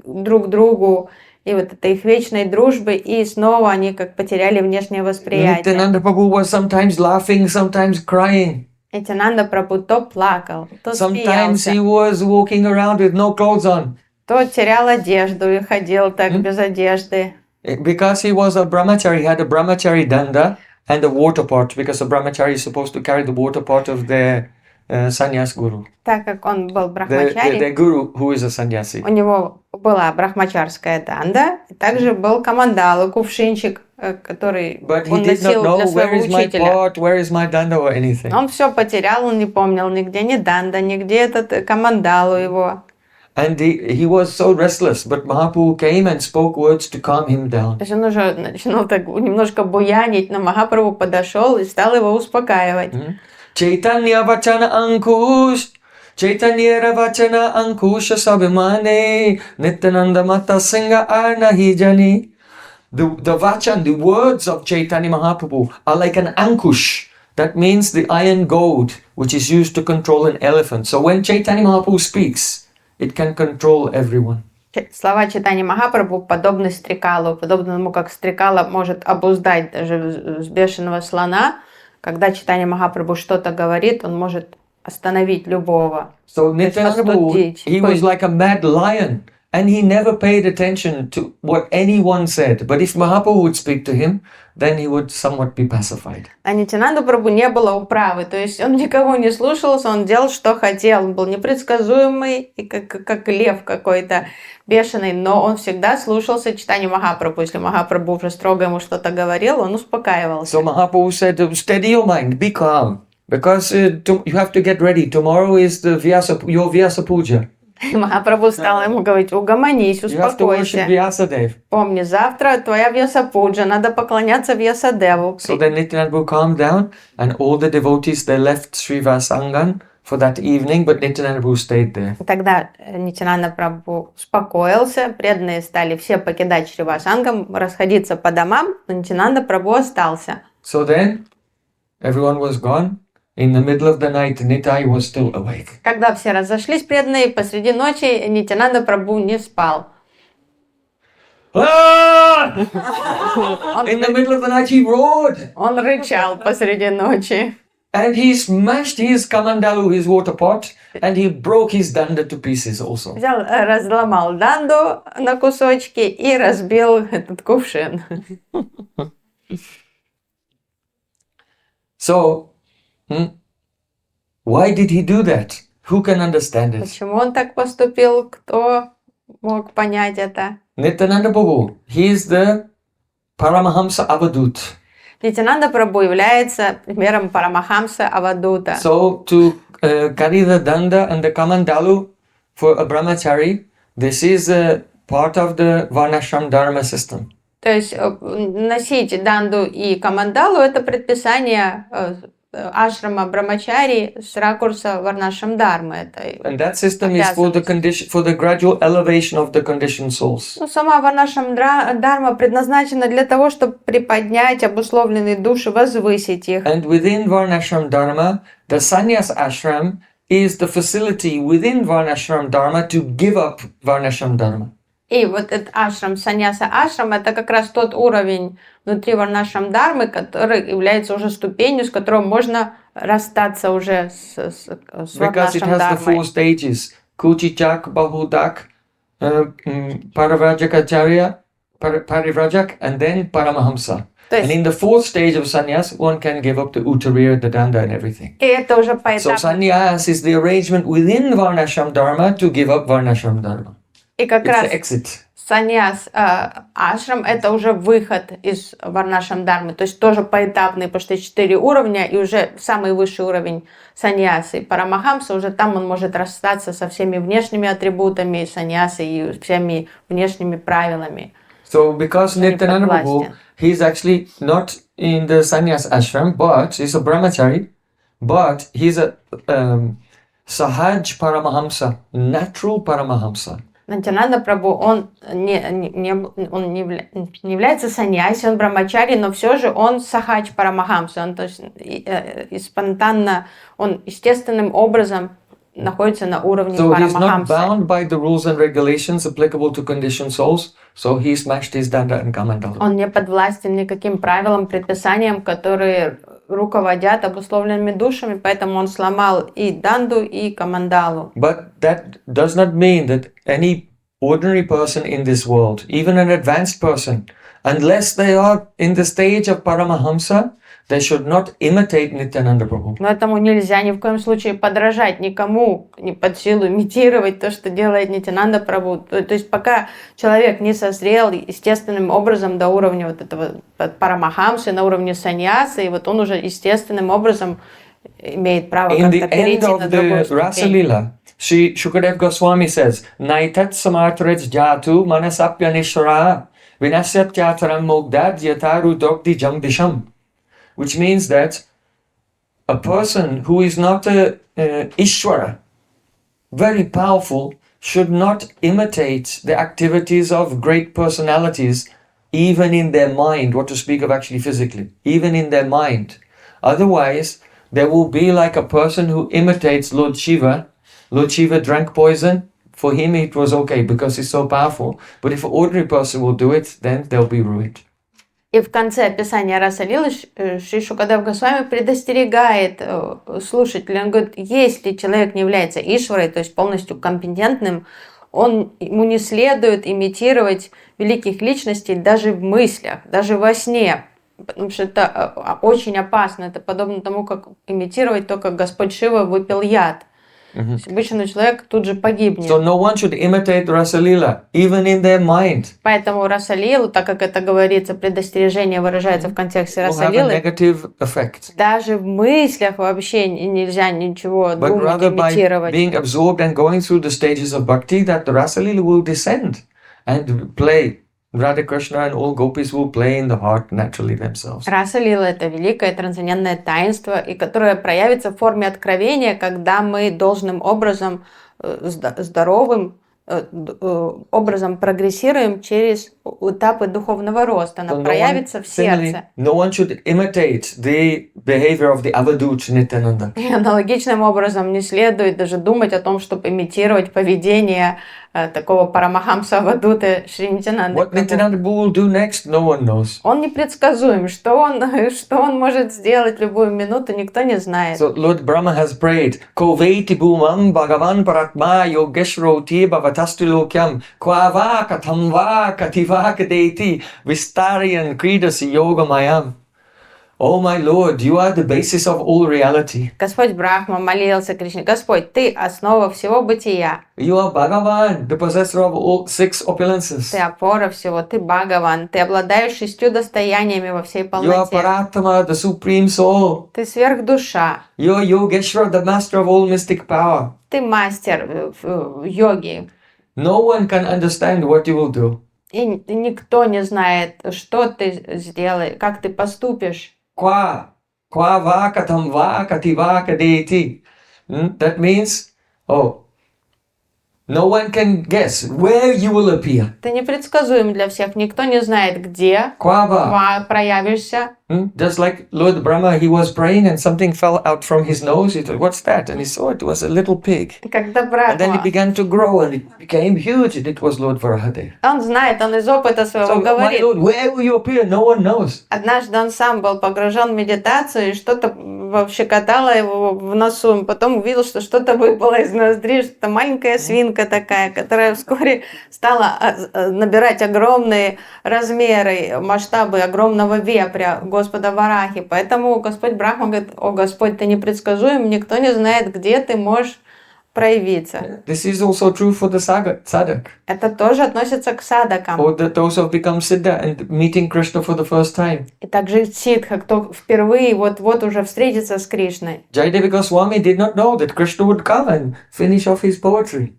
друг к другу. И вот этой их вечной дружбы, и снова они как потеряли внешнее восприятие. Nityananda Prabhu was sometimes laughing, sometimes crying. Нитянанда Прабху то плакал, то Sometimes смеялся. he was walking around with no clothes on. То терял одежду и ходил так без одежды. Because he was a brahmachari, he had a brahmachari danda and a water pot, because a brahmachari is supposed to carry the water pot of their sannyas guru. Так как он был Their брахмачари, guru who is a sannyasi. у него была брахмачарская данда, и также был камандала, кувшинчик, который But he он did not носил know для where своего is my учителя. pot, where is my danda or anything. Он все потерял, он не помнил нигде ни данда, нигде этот камандалу его. And he was so restless, but Mahaprabhu came and spoke words to calm him down. То есть он уже начинал так немножко буянить, но Махапрабху подошел и стал его успокаивать. Chaitanya vachana ankush, Chaitanya vachana ankusha sabhimane, Nityananda mata singha arna hijani. The vachan, the words of Chaitanya Mahaprabhu are like an ankush. That means the iron goad, which is used to control an elephant. So when Chaitanya Mahaprabhu speaks, it can control everyone. Слова Чайтаньи Махапрабху подобны стрекалу, подобно тому, как стрекала может обуздать даже взбешенного слона. Когда Чайтанья Махапрабху что-то говорит, он может остановить любого. So Nityananda Prabhu, he was like a mad lion, and he never paid attention to what anyone said. But if Mahaprabhu would speak to him, then he would somewhat be pacified. А Нитянанду Прабху не было управы, то есть он никого не слушался, он делал, что хотел. Он был непредсказуемый, и как лев какой-то бешеный, но он всегда слушался Чайтанью Махапрабху. Если Махапрабху уже строго ему что-то говорил, он успокаивался. So Mahaprabhu said, steady your mind, be calm, because you have to get ready. Tomorrow is the your Vyasa Puja. Махапрабху стал ему говорить: угомонись, You have to worship успокойся. Vyasadeva. Помни, завтра твоя Вьясапуджа, надо поклоняться Вьясадеву. So then Nityananda Prabhu calmed down, and all the devotees, they left Srivasangan for that evening, but Nityananda Prabhu stayed there. Тогда Нитянанда Прабху успокоился, преданные стали все покидать Шривасангам, расходиться по домам, но Нитянанда Прабху остался. So then, everyone was gone. In the middle of the night, Nitai was still awake. Когда все разошлись, преданные, посреди ночи Нитянанда Прабху не спал. Ah! In the middle of the night, he roared. Он рычал посреди ночи. And he smashed his kamandalu, his water pot, and he broke his danda to pieces also. Взял, разломал данду на кусочки и разбил этот кувшин. So, why did he do that? Who can understand it? Почему он так поступил? Кто мог понять это? Nityananda Prabhu, he is the Paramahamsa Avadut. Нитянанда Прабху является примером Парамахамса Авадута. So, to carry the danda and the kamandalu for a brahmachari, this is a part of the Varnashram Dharma system. То есть носить данду и камандалу — это предписание ашрама Брамачари с ракурса Варнашрам Дharma. And that system is for the gradual elevation of the conditioned souls. Ну, сама Варнашрам Дharma предназначена для того, чтобы приподнять обусловленные души, возвысить их. And within Varnashram Dharma, the sannyas ashram is the facility within Varnashram Dharma to give up Varnashram Dharma. И вот этот ашрам, саньяса ашрам, это как раз тот уровень внутри Варнашрам Дharмы, который является уже ступенью, с которой можно расстаться уже с Because it Варнашрам has the four Дharмой. stages: Kuchichak, Bahudak, Parivrajacharya, Parivrajak, and then Paramahamsa. And in the fourth stage of sannyas, one can give up the uttarira, the danda, and everything. И это уже So поэтапно. sannyas is the arrangement within Varnashram Dharma to give up Varnashram Dharma. И как It's раз the exit. саньяс ашрам — это уже выход из Варнашрам Дharмы, то есть тоже поэтапный, потому что 4 уровня, и уже самый высший уровень саньясы Парамахамса, уже там он может расстаться со всеми внешними атрибутами саньясы и всеми внешними правилами. So because Nityananda Prabhu, he's actually not in the sannyas ashram, but he's a brahmachari, but he's a Sahaj Paramahamsa, natural Paramahamsa. Нитянанда Прабху, он не является саньяси, он брамачари, но все же он сахач парамахамса, он, то есть, и спонтанно, он естественным образом находится на уровне So he's not парамахамса. bound by the rules and regulations applicable to conditioned souls, so he smashed his danda and kamandala. Он не подвластен никаким правилам, предписаниям, которые руководят обусловленными душами, поэтому он сломал и данду, и камандалу. But that does not mean that any ordinary person in this world, even an advanced person, unless they are in the stage of Paramahamsa, they should not imitate Nityananda Prabhu. Но этому нельзя ни в коем случае подражать никому, не под силу имитировать то, что делает Нитянанда Прабhu. То есть пока человек не созрел естественным образом до уровня вот этого парамахамсы, на уровне саньясы, и вот он уже естественным образом имеет право как-то перейти на другую ступень. Rasa Leela, Shri Shukadev Goswami says, Naitat samartaraj jatu manasapyanishvara vinasyaptyataram mogdad yataru dogdi jambisham. Which means that a person who is not a Ishvara, very powerful, should not imitate the activities of great personalities, even in their mind, what to speak of actually physically, even in their mind. Otherwise, there will be like a person who imitates Lord Shiva. Lord Shiva drank poison. For him it was okay because he's so powerful. But if an ordinary person will do it, then they'll be ruined. И в конце описания Раса Лилы Шри Шукадев Госвами предостерегает слушателя. Он говорит, если человек не является Ишварой, то есть полностью компетентным, ему не следует имитировать великих личностей даже в мыслях, даже во сне. Потому что это очень опасно. Это подобно тому, как имитировать то, как Господь Шива выпил яд. То есть обычный человек тут же погибнет. So no one should imitate Rasa Leela, even in their mind. Поэтому Раса Лилу, так как это говорится, предостережение выражается в контексте Раса Лилы, даже в мыслях вообще нельзя ничего думать, имитировать. Being absorbed and going through the stages of bhakti, that the Rasa Leela will descend and play. Radha Krishna and all gopis will play in the heart naturally themselves. Раса Лила — это великое трансцендентное таинство, и которое проявится в форме откровения, когда мы должным образом, здоровым образом прогрессируем через этапы духовного роста. Она проявится в сердце. No one should imitate the behavior of the Avadut Nityananda. И аналогичным образом не следует даже думать о том, чтобы имитировать поведение такого парамахамса Авадута Шри Нитянанды. What Nityananda will do next, no one knows. Он непредсказуем. Что он может сделать в любую минуту, никто не знает. So Lord Brahma has prayed, Koveti bhumam bhagavan paratma yogeshwaroti bhavatastu lokyam kvava katamva kativa kadeti vistariyan kridasi yogamayam. Oh my Lord, you are the basis of all reality. Господь Брахма молился Кришне: Господь, Ты основа всего бытия. You are Bhagavan, the possessor of all 6 opulences. Ты опора всего, Ты Бхагаван, Ты обладаешь 6 достояниями во всей You are полноте. Paratma, the supreme soul. Ты сверхдуша. You are Yogeshwar, the master of all mystic power. Ты мастер йоги. No one can understand what you will do. И никто не знает, что ты сделаешь, как ты поступишь. Qua va katam va kativa kadeti. That means, no one can guess where you will appear. Ты непредсказуем для всех, никто не знает, где проявишься. Just like Lord Brahma, he was praying and something fell out from his nose. He thought, what's that? And he saw it was a little pig. And then it began to grow and it became huge. And it was Lord Varahadev. Он знает, он из опыта своего говорит. My Lord, where will you appear? No one knows. Однажды он сам был погружен в медитацию, и что-то щекотало его в носу. Потом увидел, что что-то выпало из ноздри, что-то маленькая свинка такая, которая вскоре стала набирать огромные размеры, масштабы огромного вепря Господа Варахи. Поэтому Господь Брахма говорит: о Господь, Ты непредсказуем, никто не знает, где Ты можешь проявиться. This is also true for the sadhak. Это тоже относится к садакам. Or those who have become siddha and meeting Krishna for the first time. И также ситха, кто впервые вот уже встретится с Кришной. Jayadeva Goswami did not know that Krishna would come and finish off his poetry.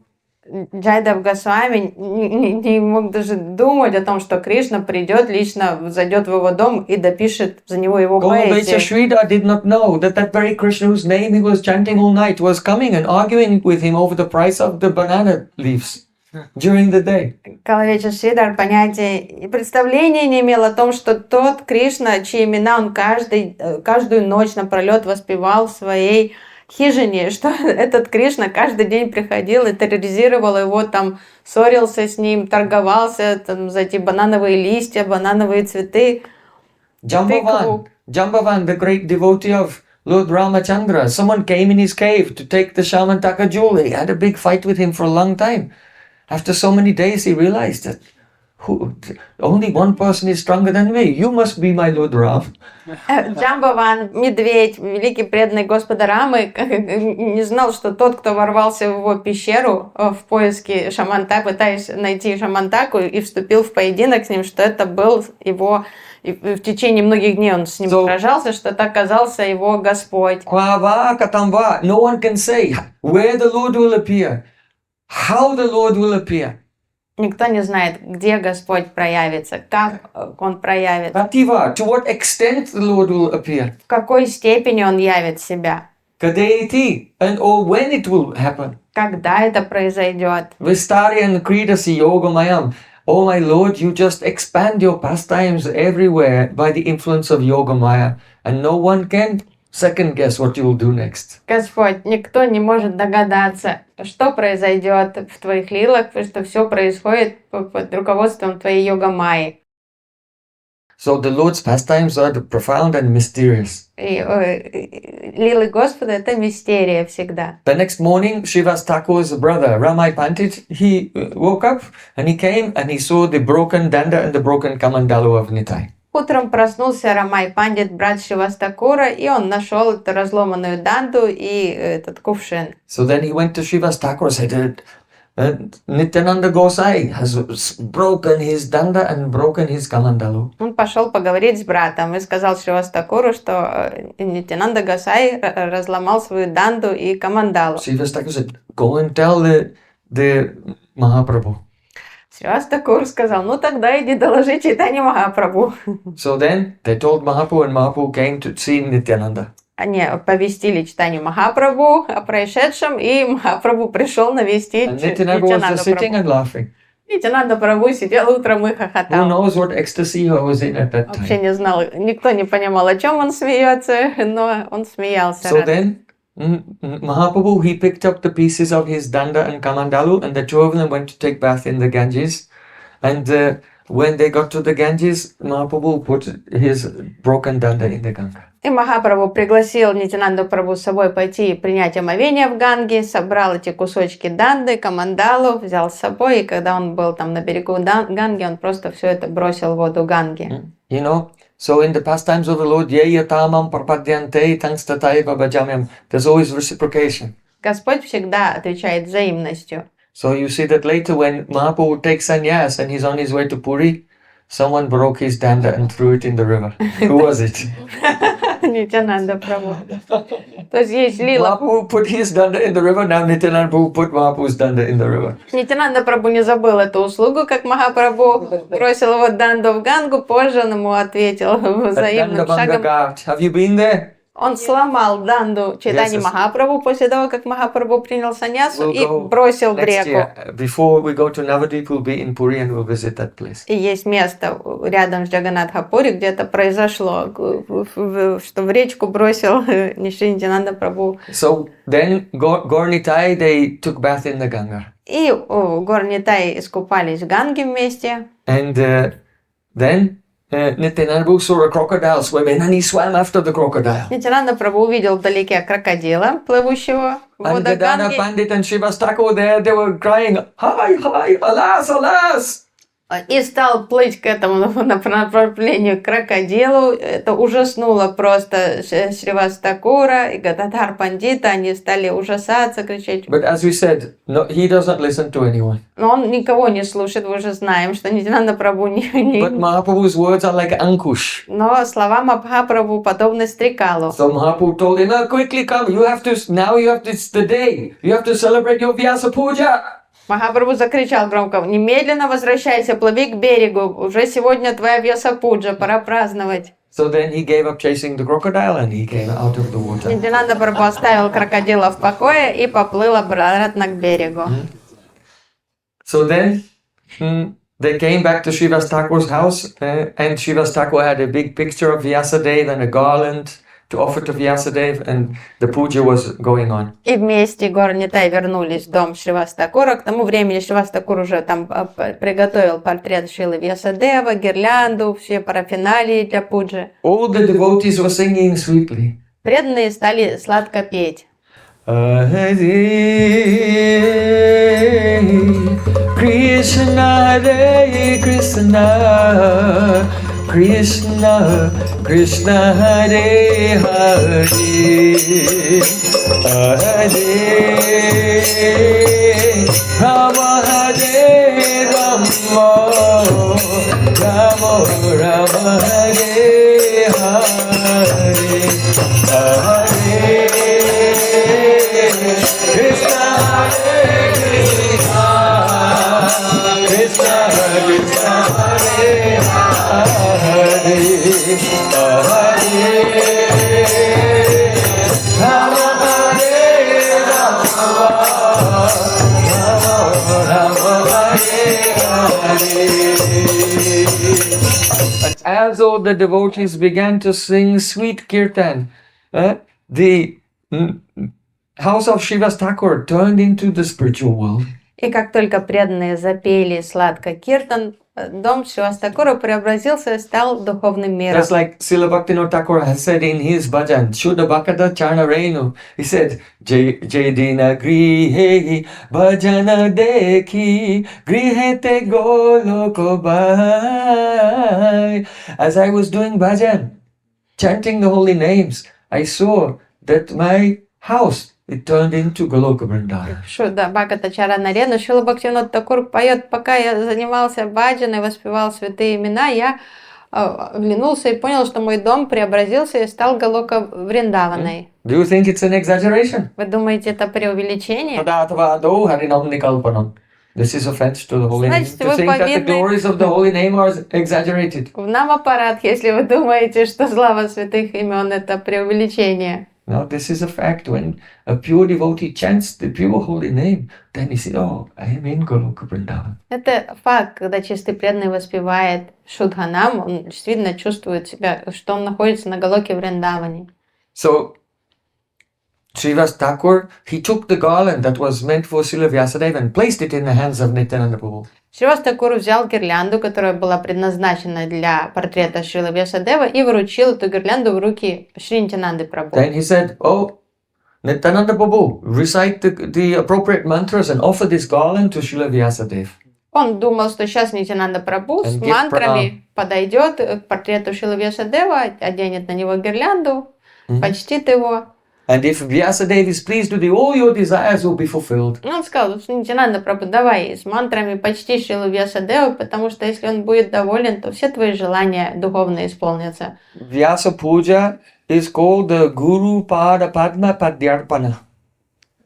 Джайдев Госвами не мог даже думать о том, что Кришна придет, лично зайдет в его дом и допишет за него его поэзию. Shridhar did not know that very Krishna whose name he was chanting all night was coming and arguing with him over the price of the banana leaves during the day. Калавеча Шридар понятия и представления не имел о том, что тот Кришна, чьи имена он каждую ночь напролет воспевал в своей хижине, что этот Кришна каждый день приходил и терроризировал его, там, ссорился с ним, торговался там, за эти банановые листья, банановые цветы. Jambavan, the great devotee of Lord Ramachandra, someone came in his cave to take the Shamantaka jewel. He had a big fight with him for a long time. After so many days, he realized that, Only one person is stronger than me. You must be my Lord Ram. Джамбаван, медведь, великий преданный Господа Рамы, не знал, что тот, кто ворвался в его пещеру в поиске Шаманта, пытаясь найти Шамантаку, и вступил в поединок с ним, что это был его... И в течение многих дней он с ним сражался, что это оказался его Господь. No one can say where the Lord will appear, how the Lord will appear. Никто не знает, где Господь проявится, как Он проявится, Bhaktiva, to what extent the Lord will appear. в какой степени Он явит себя, Kadeti, or when it will happen. когда это произойдет. Vistaryan Kridasi Yogamayam. Oh my Lord, you just expand your pastimes everywhere by the influence of Yogamaya, and no one can second guess what you will do next. Господь, никто не может догадаться, что произойдет в Твоих лилах, потому что все происходит под руководством Твоей йога-майи. So the Lord's pastimes are profound and mysterious. И лилы Господа — это мистерия всегда. The next morning, Srivas Thakur's brother, Ramai Pandit, he woke up and he came and he saw the broken danda and the broken kamandalu of Nitai. Утром проснулся Рамай Пандит, брат Шривастакура, и он нашел эту разломанную данду и этот кувшин. So then he went to Srivas Thakur and said, Nityananda Gosai has broken his danda and broken his kamandalu. Он пошел поговорить с братом и сказал Шривастакуру, что Нитянанда Госай разломал свою данду и камандалу. Srivas Thakur said, go and tell the Mahaprabhu. Шривастакур сказал, ну тогда иди доложи Чайтанье Махапрабху. So then they told Mahaprabhu and Mahaprabhu came to see Nityananda. Они повестили Чайтанью Махапрабху о происшедшем, и Махапрабху пришел навестить Nityananda was just sitting and laughing. Нитянанда Прабху сидел утром и Who хохотал. knows what ecstasy he was in at that Вообще time. не знал, никто не понимал, о чем он смеется, но он смеялся. So then Mahaprabhu, he picked up the pieces of his danda and kamandalu, and the two of them went to take bath in the Ganges. And when they got to the Ganges, Mahaprabhu put his broken danda in the Ganga. И Махапрабху пригласил Нитянанду Прабху с собой пойти принять омовение в Ганге, собрал эти кусочки данды, камандалу, взял с собой, и когда он был там на берегу Ганги, он просто все это бросил в воду Ганги. You know, so in the pastimes of the Lord, yatamam prapadyante tangstataiva bhajamyam, there's always reciprocation. Господь всегда отвечает взаимностью. So you see that later when Mahaprabhu takes sannyas and he's on his way to Puri, someone broke his danda and threw it in the river. Who was it? Нитянанда Прабху. То есть есть лила. Mahaprabhu put his danda in the river, now Nityananda Prabhu put Mahaprabhu's danda in the river. Нитянанда Прабху не забыл эту услугу, как Махапрабху бросил его данду в Гангу, позже он ему ответил взаимным шагом. Have you been there? Он сломал данду Чайтаньи Yes, yes. Махапрабху после того, как Махапрабху принял саньясу We'll и go бросил в next реку. year. Before we go to Navadvip, we'll be in Puri and we'll visit that place. И есть место рядом с Джаганнатхапури, где это произошло, что в речку бросил Шри Нитянанда Прабху. So then Gornitai, they took bath in the Ganga. И гор Нитай искупались в Ганге вместе. And then Nityananda Prabhu saw a crocodile swimming and he swam after the crocodile. Нитянанда Прабху увидел вдалеке крокодила, плывущего в And водах Gadana Ганги. Pandit and Srivas Thakur there, they were crying, hi, hi, alas, alas. И стал плыть к этому направлению к крокодилу. Это ужаснуло просто Шривастакура и Гададхар Пандита. Они стали ужасаться, кричать. But as we said, no, he doesn't listen to anyone. Но он никого не слушает, мы уже знаем, что Нитянанда Прабху But Mahaprabhu's words are like ankush. Но слова Махапрабху подобны стрекалу. So Mahaprabhu told him, quickly come, it's the day. You have to celebrate your Vyasa Puja. Махапрабху закричал громко: немедленно возвращайся, плыви к берегу. Уже сегодня твоя Вьяса-пуджа, пора праздновать. So then he gave up chasing the crocodile and he came out of the water. Нитянанда Прабху оставил крокодила в покое и поплыл обратно к берегу. So then they came back to Srivas Thakur's house and Srivas Thakur had a big picture of Vyasadeva and a garland to offer to Vyasadeva, and the puja was going on. И вместе Гор Нитай вернулись в дом Шривастакура. К тому времени Шривастакур уже там приготовил портрет Шрилы Вьясадева, гирлянду, все парафиналии для пуджи. All the devotees were singing sweetly. Преданные стали сладко петь. Krishna Hare Krishna, Krishna Krishna Hare Hare, Hare Rama Hare Rama, Rama Rama Hare Hare, Hare Krishna Hare Krishna, Krishna Krishna Hare Hare, Hare Rama Hare Rama, Rama Rama Hare Hare. And as all the devotees began to sing sweet kirtan, the house of Shiva's Thakur turned into the spiritual world. И как только преданные запели сладко киртан, дом Шивастакура преобразился и стал духовным миром. Just like Srila Bhaktivinoda Thakur has said in his bhajan, Shuddha Bhakata Charnarenu, he said, Jaydina grihe bhajana dekhi grihete goloko bhai. As I was doing bhajan, chanting the holy names, I saw that my house, it turned into Goloka Vrindavan. Шуда Бхаката Чаранарену, Шрила Бхактивинода Такур поет, пока я занимался баджаной, воспевал святые имена, я оглянулся и понял, что мой дом преобразился и стал Галока Вриндаваной. Do you think it's an exaggeration? Вы думаете, это преувеличение? Tadatavado harinam nikalpanam. This is offense to the holy name. Значит, To вы think that the повинны glories of the holy name are exaggerated. в нам аппарат, если вы думаете, что слава святых имен это преувеличение. No, this is a fact. When a pure devotee chants the pure holy name, then he says, oh, I am in Goloka Vrindavan. Это факт, когда чистый преданный воспевает Шудханам, он действительно чувствует себя, что он находится на Галоке Вриндаване. So, Srivas Thakur, he took the garland that was meant for Srila Vyasadeva and placed it in the hands of Nityananda Prabhu. Шривас Такур взял гирлянду, которая была предназначена для портрета Шрилы Вьясадева, и вручил эту гирлянду в руки Шри Нитянанды Прабху. Then he said, oh, Nityananda Prabhu, recite the appropriate mantras and offer this garland to Srila Vyasadeva. Он думал, что сейчас Нитянанда Прабху с And give мантрами подойдет к портрету Шрилы Вьясадева, оденет на него гирлянду, почтит его. And if Vyasadeva is pleased with you, all your desires will be fulfilled. Он сказал, что Нитянанда Прабху, давай с мантрами почти Шрилу Вьясадеву, потому что если он будет доволен, то все твои желания духовно исполнятся. Vyasa Puja is called the Guru Pada Padma Padyarpana.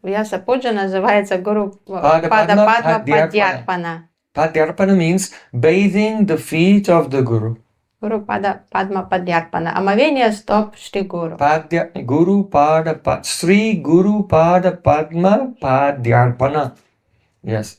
Вьяса Пуджа называется Гуру Пада Пада Падма Падма Падьярпана. Падьярпана. Padyarpana means bathing the feet of the Guru. Гуру Пада Падма Падьярпана. Омовение стоп Шри Гуру. Guru Pada Sri Guru Pada Padma Padyarpana. Yes.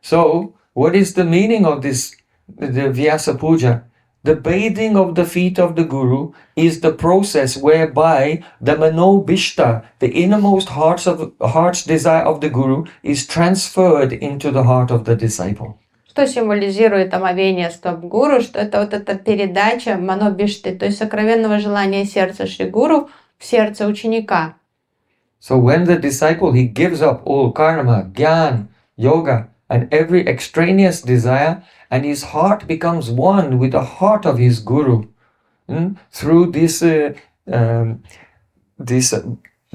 So, what is the meaning of this, the Vyasa Puja? The bathing of the feet of the Guru is the process whereby the Manobhishta, the innermost heart's desire of the Guru, is transferred into the heart of the disciple. Что символизирует омовение стоп Гуру? Что это вот эта передача манобишты, то есть сокровенного желания сердца Шри Гуру в сердце ученика. So when the disciple, he gives up all karma, jnana, yoga, and every extraneous desire, and his heart becomes one with the heart of his Guru, through this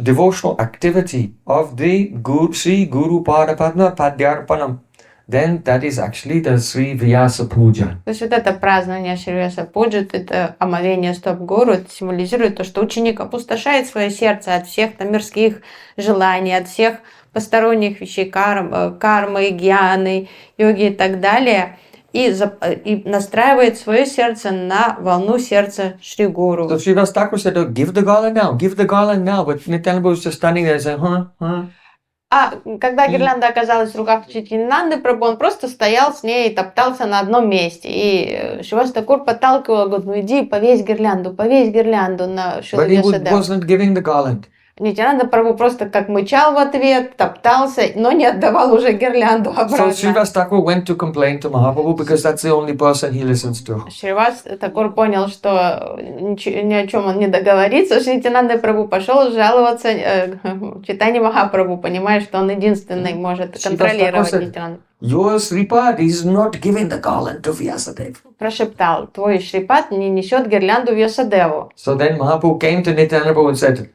devotional activity of the Sri Guru Pada Padma Padyarpanam, then that is actually the Sri Vyasa Puja. То есть вот это празднование Шри Вьяса Пуджи, это омовение стоп Гуру, это символизирует то, что ученик опустошает свое сердце от всех там мирских желаний, от всех посторонних вещей, кармы, гьяны, йоги и так далее, и настраивает свое сердце на волну сердца Шри Гуру. So Srivas Thakur said, oh, give the garland now. But Nityananda was just standing there and said, А когда гирлянда оказалась в руках Чайтаньянанды Прабху, он просто стоял с ней и топтался на одном месте. И Шривас Такур подталкивал, говорит, ну иди, повесь гирлянду на Шрилу But he Вьясадеву. wasn't giving the garland. Нитянанда Прабху просто как мычал в ответ, топтался, но не отдавал уже гирлянду So обратно. Srivas Thakur went to complain to Mahaprabhu because that's the only person he listens to. Шривас Такур понял, что ни о чем он не договорится. Нитянанда Прабху пошел жаловаться Чайтанье Махапрабху, понимая, что он единственный может контролировать Нитянанду. your Sripad is not giving the garland to Vyasadeva. Прошептал: твой Шрипад не несет гирлянду Вьясадеву. So then Mahaprabhu came to Nityananda Prabhu and said,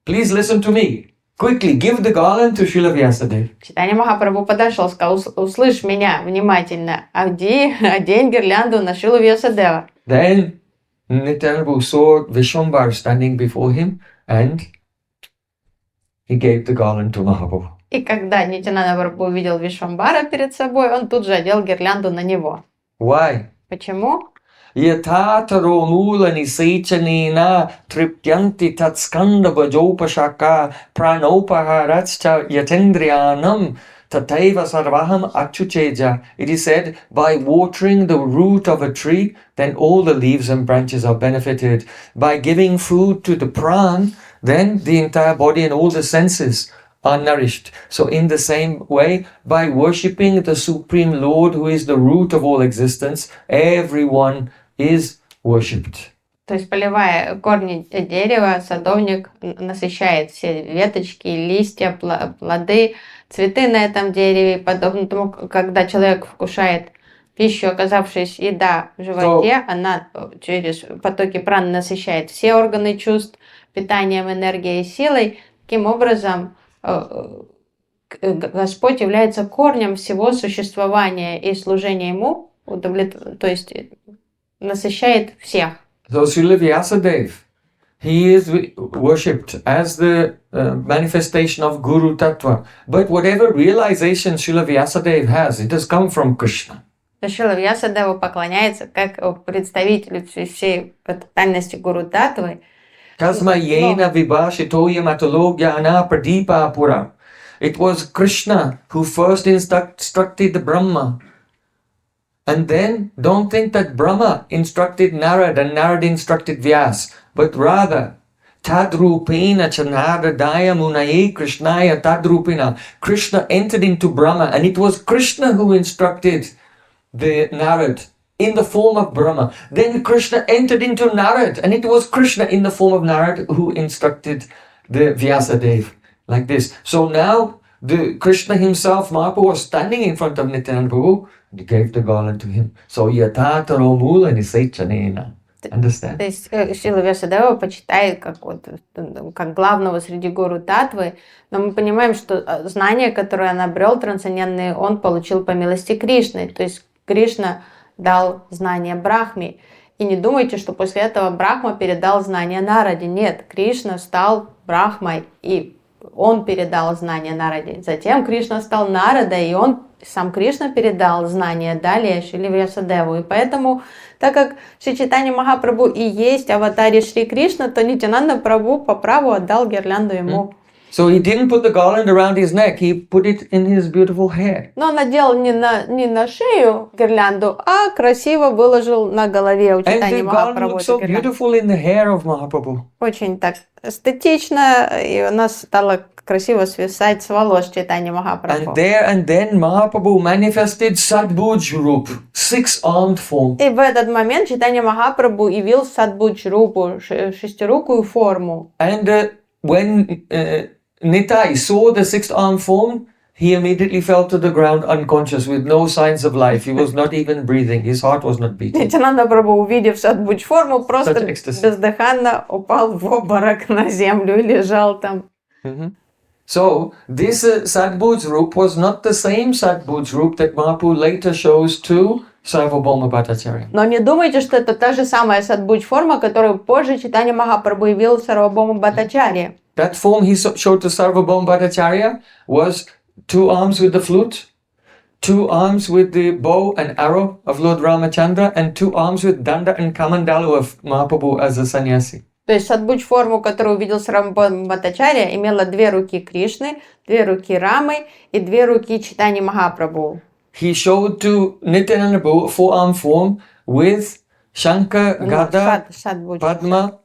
please listen to me. Quickly give the garland to Srila Vyasadeva. Чайтанья Махапрабху подошел, сказал: услышь меня внимательно, одень гирлянду на Шрилу Вьясадева. Then Nityananda Prabhu saw Vishwambar standing before him and he gave the garland to Mahaprabhu. И когда Нитянанда Прабху увидел Вишвамбара перед собой, он тут же одел гирлянду на него. Why? Почему? Yatataro mula nisechanena triptyanti tatskanda bhajopashaka pranopaharachcha yatendriyanam tataiva sarvaham achucheja. It is said, by watering the root of a tree, then all the leaves and branches are benefited. By giving food to the pran, then the entire body and all the senses are nourished. So in the same way, by worshipping the Supreme Lord, who is the root of all existence, everyone is worshipped. То есть, поливая корни дерева, садовник насыщает все веточки, листья, плоды, цветы на этом дереве, подобно тому, когда человек вкушает пищу, оказавшись еда в животе, она через потоки праны насыщает все органы чувств питанием, энергией и силой. Таким образом, Господь является корнем всего существования и служения Ему, то есть насыщает всех. So Srila Vyasadeva, he is worshipped as the manifestation of Guru Tattva. But whatever realization Srila Vyasadeva has, it has come from Krishna. Шрила Вьясадева поклоняется как представителю всей тотальности Гуру Татвы. Kasmayena vibhashitoyam atalogyana pradipa pura. It was Krishna who first instructed Brahma. And then, don't think that Brahma instructed Narad and Narad instructed Vyas, but rather, Tadrupena chanadadaya munaye Krishnaya tadrupena. Krishna entered into Brahma, and it was Krishna who instructed the Narad in the form of Brahma. Then Krishna entered into Narad, and it was Krishna in the form of Narad who instructed the Vyasadeva. Like this. So now, the Krishna himself, Mahaprabhu, was standing in front of Nityananda Prabhu, and he gave the garland to him. So yatataro mula nisechanena. Understand? То есть Шрила Вьясадева почитает как главного среди гуру Татвы, но мы понимаем, что знания, которые он обрел, трансцендентные, он получил по милости Кришны. То есть Кришна дал знания Брахме. И не думайте, что после этого Брахма передал знания Нараде. Нет, Кришна стал Брахмой, и он передал знания Нараде. Затем Кришна стал Нарадой, и он, сам Кришна, передал знания далее Шриле Вьясадеву. И поэтому, так как Шри Чайтанья Махапрабху и есть аватаре Шри Кришна, то Нитянанда Прабху по праву отдал гирлянду ему. So he didn't put the garland around his neck, he put it in his beautiful hair. Но он надел не на шею гирлянду, а красиво выложил на голове у And Чайтаньи the garland Махапрабху looked эту so гирлянду. beautiful in the hair of Mahaprabhu. Очень так эстетично, и у нас стало красиво свисать с волос Чайтаньи Махапрабху. And then Mahaprabhu manifested Sadbhuj Rup, six-armed form. И в этот момент Чайтанья Махапрабху явил Садбудж Рупу, шестирукую форму. And when Nitai saw the six-armed form, he immediately fell to the ground unconscious with no signs of life. He was not even breathing. His heart was not beating. Нитянанда Прабху, увидев Садбудж форму, просто Such ecstasy. бездыханно упал в обморок на землю и лежал там. So this Sadbhuj Rup was not the same Sadbhuj Rup that Mahaprabhu later shows to Sarvabhauma Bhattacharya. Но не думайте, что это та же самая Садбудж форма, которую позже Чайтанья Махапрабху явил Сарвабхаума Бхаттачарье. That form he showed to Sarvabhauma Bhattacharya was 2 arms with the flute, 2 arms with the bow and arrow of Lord Ramachandra, and 2 arms with danda and kamandalu of Mahaprabhu as a sannyasi. То есть Садбудж форму, которую увидел Сарвабхаума Бхаттачарья, имела 2 руки Кришны, 2 руки Рамы и 2 руки Чайтаньи Махапрабху. He showed to Nityananda Prabhu a 4-arm form with Shankha, Gada, Padma,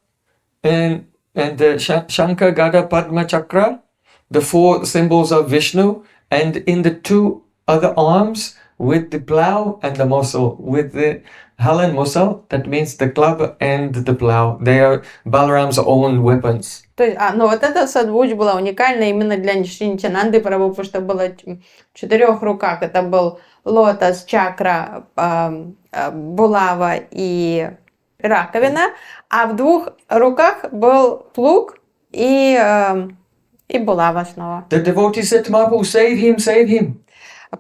and the Shankha, Gada, Padma, Chakra, the 4 symbols of Vishnu, and in the 2 other arms with the plow and the mussel. With the hal and mussel, that means the club and the plow. They are Balaram's own weapons. То есть, ну вот эта садбуч была уникальна именно для Шри Нитянанды Прабху, потому что было в 4 руках. Это был лотос, чакра, булава и раковина, а в 2 руках был плуг и булава снова. The devotee said to Mahaprabhu, save him, save him.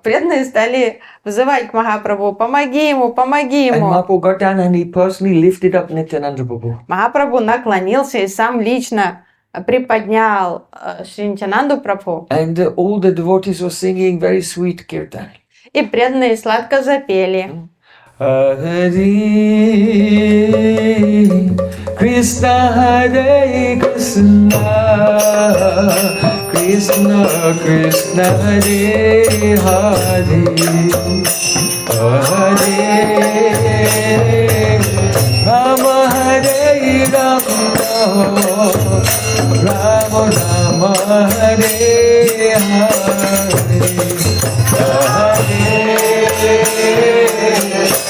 Преданные стали вызывать к Махапрабху: помоги ему, помоги And ему. Mahaprabhu got down and he personally lifted up Nityananda Prabhu. Махапрабху наклонился и сам лично приподнял Шри Нитянанду Прабху. And all the devotees were singing very sweet kirtan. И преданные сладко запели. Hare Krishna, Hare Krishna, Krishna Krishna, Hare Hare, Hare Rama, Hare Rama, Rama Rama, Hare Hare,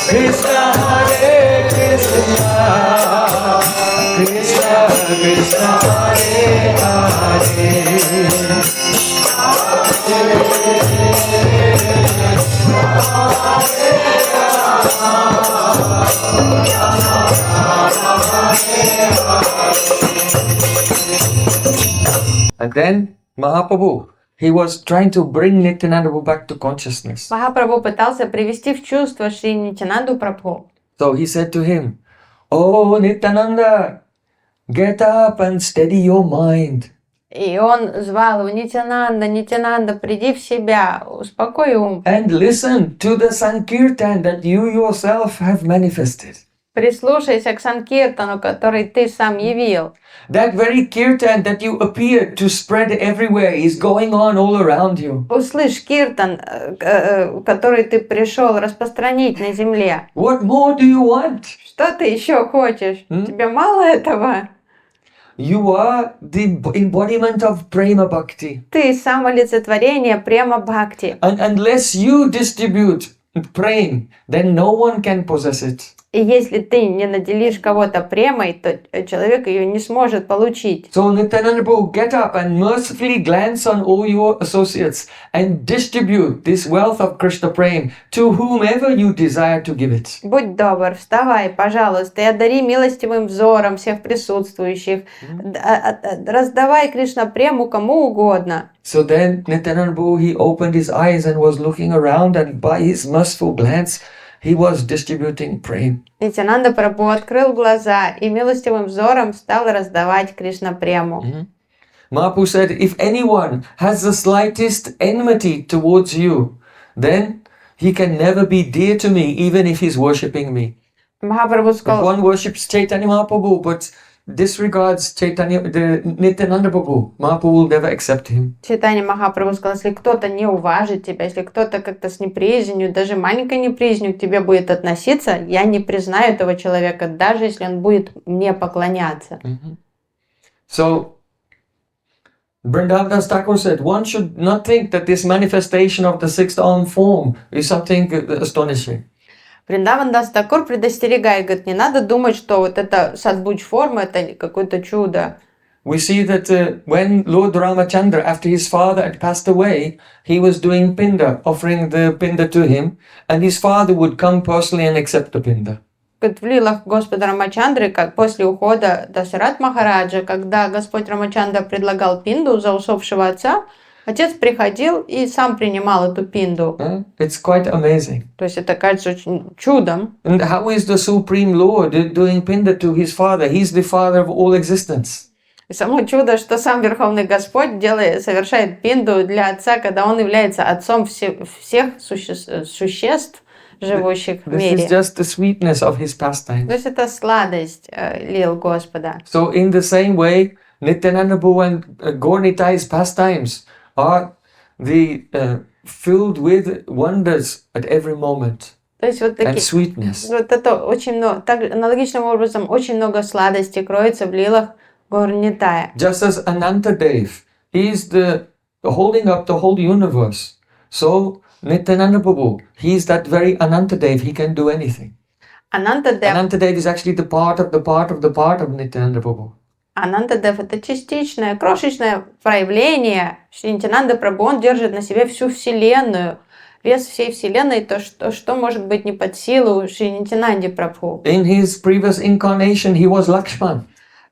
Krishna Hare Krishna, Krishna Krishna, Hare Hare. And then Mahaprabhu, he was trying to bring Nityananda Prabhu back to consciousness. Махапрабху пытался привести в чувство Шри Нитянанду Прабху. So he said to him, "Oh Nityananda, get up and steady your mind." И он звал его: Нитянанда, Нитянанда, приди в себя, успокой ум. And listen to the Sankirtan that you yourself have manifested. Прислушайся к Санкиртану, который ты сам явил. That very kirtan that you appeared to spread everywhere is going on all around you. Услышь киртан, который ты пришел распространить на земле. What more do you want? Что ты еще хочешь? Тебе мало этого? You are the embodiment of prema bhakti. Ты сам олицетворение према бхакти. And unless you distribute prema, then no one can possess it. И если ты не наделишь кого-то премой, то человек ее не сможет получить. So Nityananda Prabhu, get up and mercifully glance on all your associates and distribute this wealth of Krishna Prem to whomever you desire to give it. Будь добр, вставай, пожалуйста, и одари милостивым взором всех присутствующих. Раздавай Кришна прему кому угодно. So then Nityananda Prabhu, he opened his eyes and was looking around, and by his merciful glance, he was distributing prema. Нитянанда Прабху открыл глаза и милостивым взором стал раздавать Кришна прему. Mahaprabhu said, if anyone has the slightest enmity towards you, then he can never be dear to me, even if he's worshipping me. Махапрабху If сказал: one worships Chaitanya Mahaprabhu but disregards the Nityananda Prabhu, Mahaprabhu will never accept him. Чайтанья Махапрабху сказал: если кто-то не уважит тебя, если кто-то как-то с неприязнью, даже маленькой неприязнью к тебе будет относиться, я не признаю этого человека, даже если он будет мне поклоняться. So, Vrindavan Thakur said, one should not think that this manifestation of the sixth arm form is something astonishing. Вриндаван Дас Такур предостерегает, говорит, не надо думать, что вот эта садбуч-форма, это какое-то чудо. We see that when Lord Ramachandra, after his father had passed away, he was doing pinda, offering the pinda to him, and his father would come personally and accept the pinda. В лилах Господа Рамачандры, как после ухода Дасарат Махараджа, когда Господь Рамачандра предлагал пинду за усопшего отца, отец приходил и сам принимал эту пинду. It's quite amazing. То есть это кажется очень чудом. And how is the Supreme Lord doing pinda to his father? He's the father of all existence. И само чудо, что сам Верховный Господь совершает пинду для отца, когда он является отцом всех существ, живущих в This мире. is just the sweetness of his pastime. То есть это сладость лил Господа. So in the same way, Nityananda Prabhu and Gaur-Nitai's pastimes are filled with wonders at every moment То есть вот and такие, sweetness. вот это очень много, так, аналогичным образом очень много сладости кроется в лилах Гаур-Нитая. Just as Anantadev is the holding up the whole universe, so Nityananda Prabhu, he's that very Anantadev, he can do anything. Анандадев, Anantadev is actually the part of the part of the part of Nityananda Prabhu. Анандадев — это частичное, крошечное проявление Шри Нитянанды Прабху. Он держит на себе всю Вселенную, вес всей Вселенной, то, что может быть не под силу Шри Нитянанде Прабху. In his previous incarnation, he was Lakshman.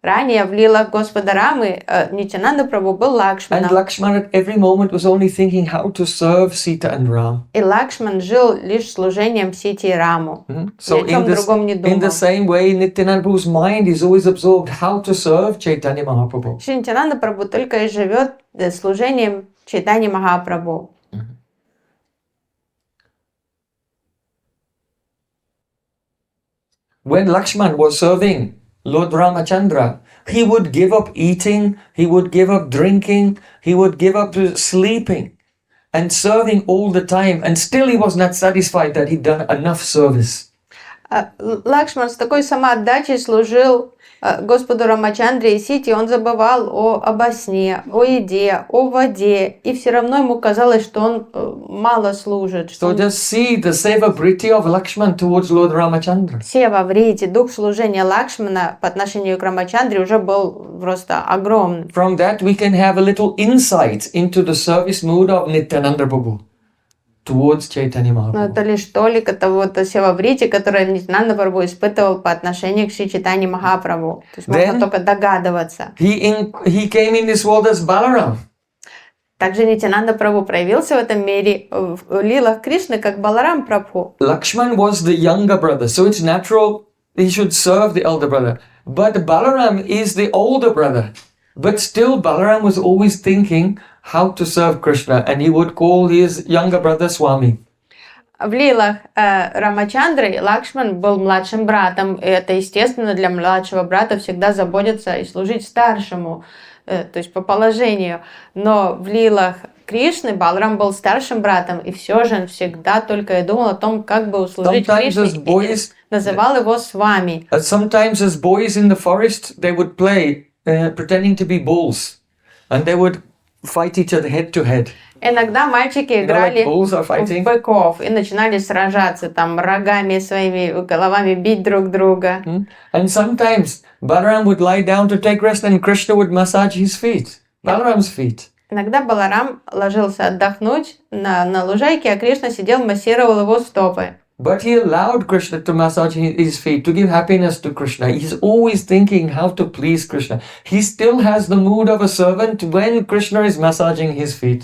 Ранее в лилах Господа Рамы Нитянанда Прабху был And Лакшманом. Lakshman at every moment was only thinking how to serve Sita and Ram. И Лакшман жил лишь служением Сите и Раму. So Ни о чем другом не in думал. the same way, Nityananda Prabhu's mind is always absorbed how to serve Chaitanya Mahaprabhu. Шри Нитянанда Прабху только и живет служением Чайтаньи Махапрабху. When Lakshman was serving Lord Ramachandra, he would give up eating, he would give up drinking, he would give up sleeping and serving all the time, and still he was not satisfied that he'd done enough service. Лакшман с такой самоотдачей служил Господу Рамачандре и Сите, он забывал обо сне, о еде, о воде, и все равно ему казалось, что он мало служит. So just see the seva-briti of Lakshman towards Lord Ramachandra. Сева Врити, дух служения Лакшмана по отношению к Рамачандре уже был просто огромным. From that we can have a little insight into the service mood of Nityananda Prabhu towards Chaitanya Но Mahaprabhu. это лишь толика того-то Сева Врити, которое Нитянанда Прабху испытывал по отношению к Шри Чайтаньи Махапрабху. То есть можно только догадываться. He came in this world as Balaram. Также Нитянанда Прабху проявился в этом мире в лилах Кришны как Баларам Прабху. Lakshman was the younger brother, so it's natural he should serve the elder brother. But Balaram is the older brother. But still Balaram was always thinking how to serve Krishna, and he would call his younger brother Swami. В лилах Рамачандры Лакшман был младшим братом, и это естественно для младшего брата всегда заботиться и служить старшему, то есть по положению. Но в лилах Кришны Баларам был старшим братом, и все же он всегда только и думал о том, как бы услужить Кришне, и называл его Свами. Sometimes as boys in the forest, they would play pretending to be bulls, and they would fight each other head to head. Иногда мальчики играли в быков и начинали сражаться, там рогами своими головами бить друг друга. And sometimes Balaram would lie down to take rest, and Krishna would massage his feet, Balaram's feet. Иногда Баларам ложился отдохнуть на лужайке, а Кришна сидел, массировал его стопы. But he allowed Krishna to massage his feet, to give happiness to Krishna. He's always thinking how to please Krishna. He still has the mood of a servant when Krishna is massaging his feet.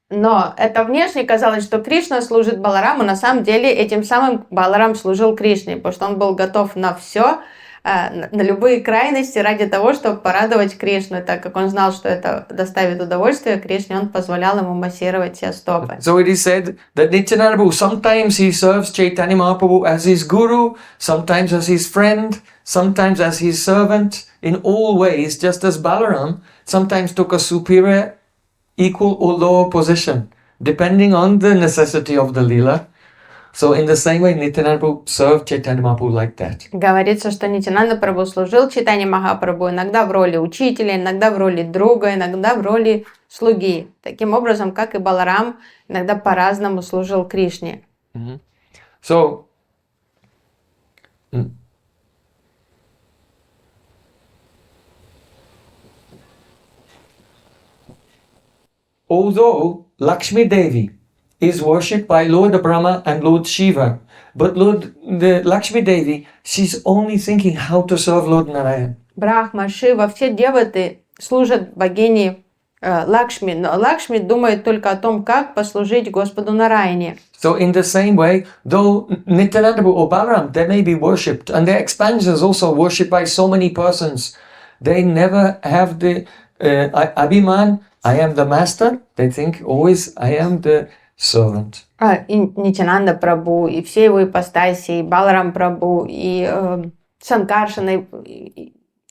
Но это внешне казалось, что Кришна служит Балараму, на самом деле этим самым Баларам служил Кришне, потому что он был готов на все, на любые крайности ради того, чтобы порадовать Кришну, так как он знал, что это доставит удовольствие Кришне, он позволял ему массировать все стопы. So it is said that Nityananda Prabhu, sometimes he serves Chaitanya Mahaprabhu as his guru, sometimes as his friend, sometimes as his servant, in all ways, just as Balaram sometimes took a superior, equal or lower position, depending on the necessity of the lila. So in the same way, Nityananda Prabhu served Chaitanya Mahaprabhu like that. Говорится, что Нитянанда Прабху служил Чайтанье Махапрабху иногда в роли учителя, иногда в роли друга, иногда в роли слуги. Таким образом, как и Баларам, иногда по-разному служил Кришне. So, although Lakshmi Devi is worshipped by Lord Brahma and Lord Shiva, but the Lakshmi Devi, she's only thinking how to serve Lord Narayan. Брахма, Шива, все деваты служат богине Лакшми, но Лакшми думает только о том, как послужить Господу Нараяне. So in the same way, though Nityananda or Balaram, they may be worshipped, and their expansions also worshipped by so many persons, they never have the Abhiman, I am the master. They think always I am the servant. И Нитянанда Прабху, и все его ипостаси, и Баларам Прабху, и Санкаршаны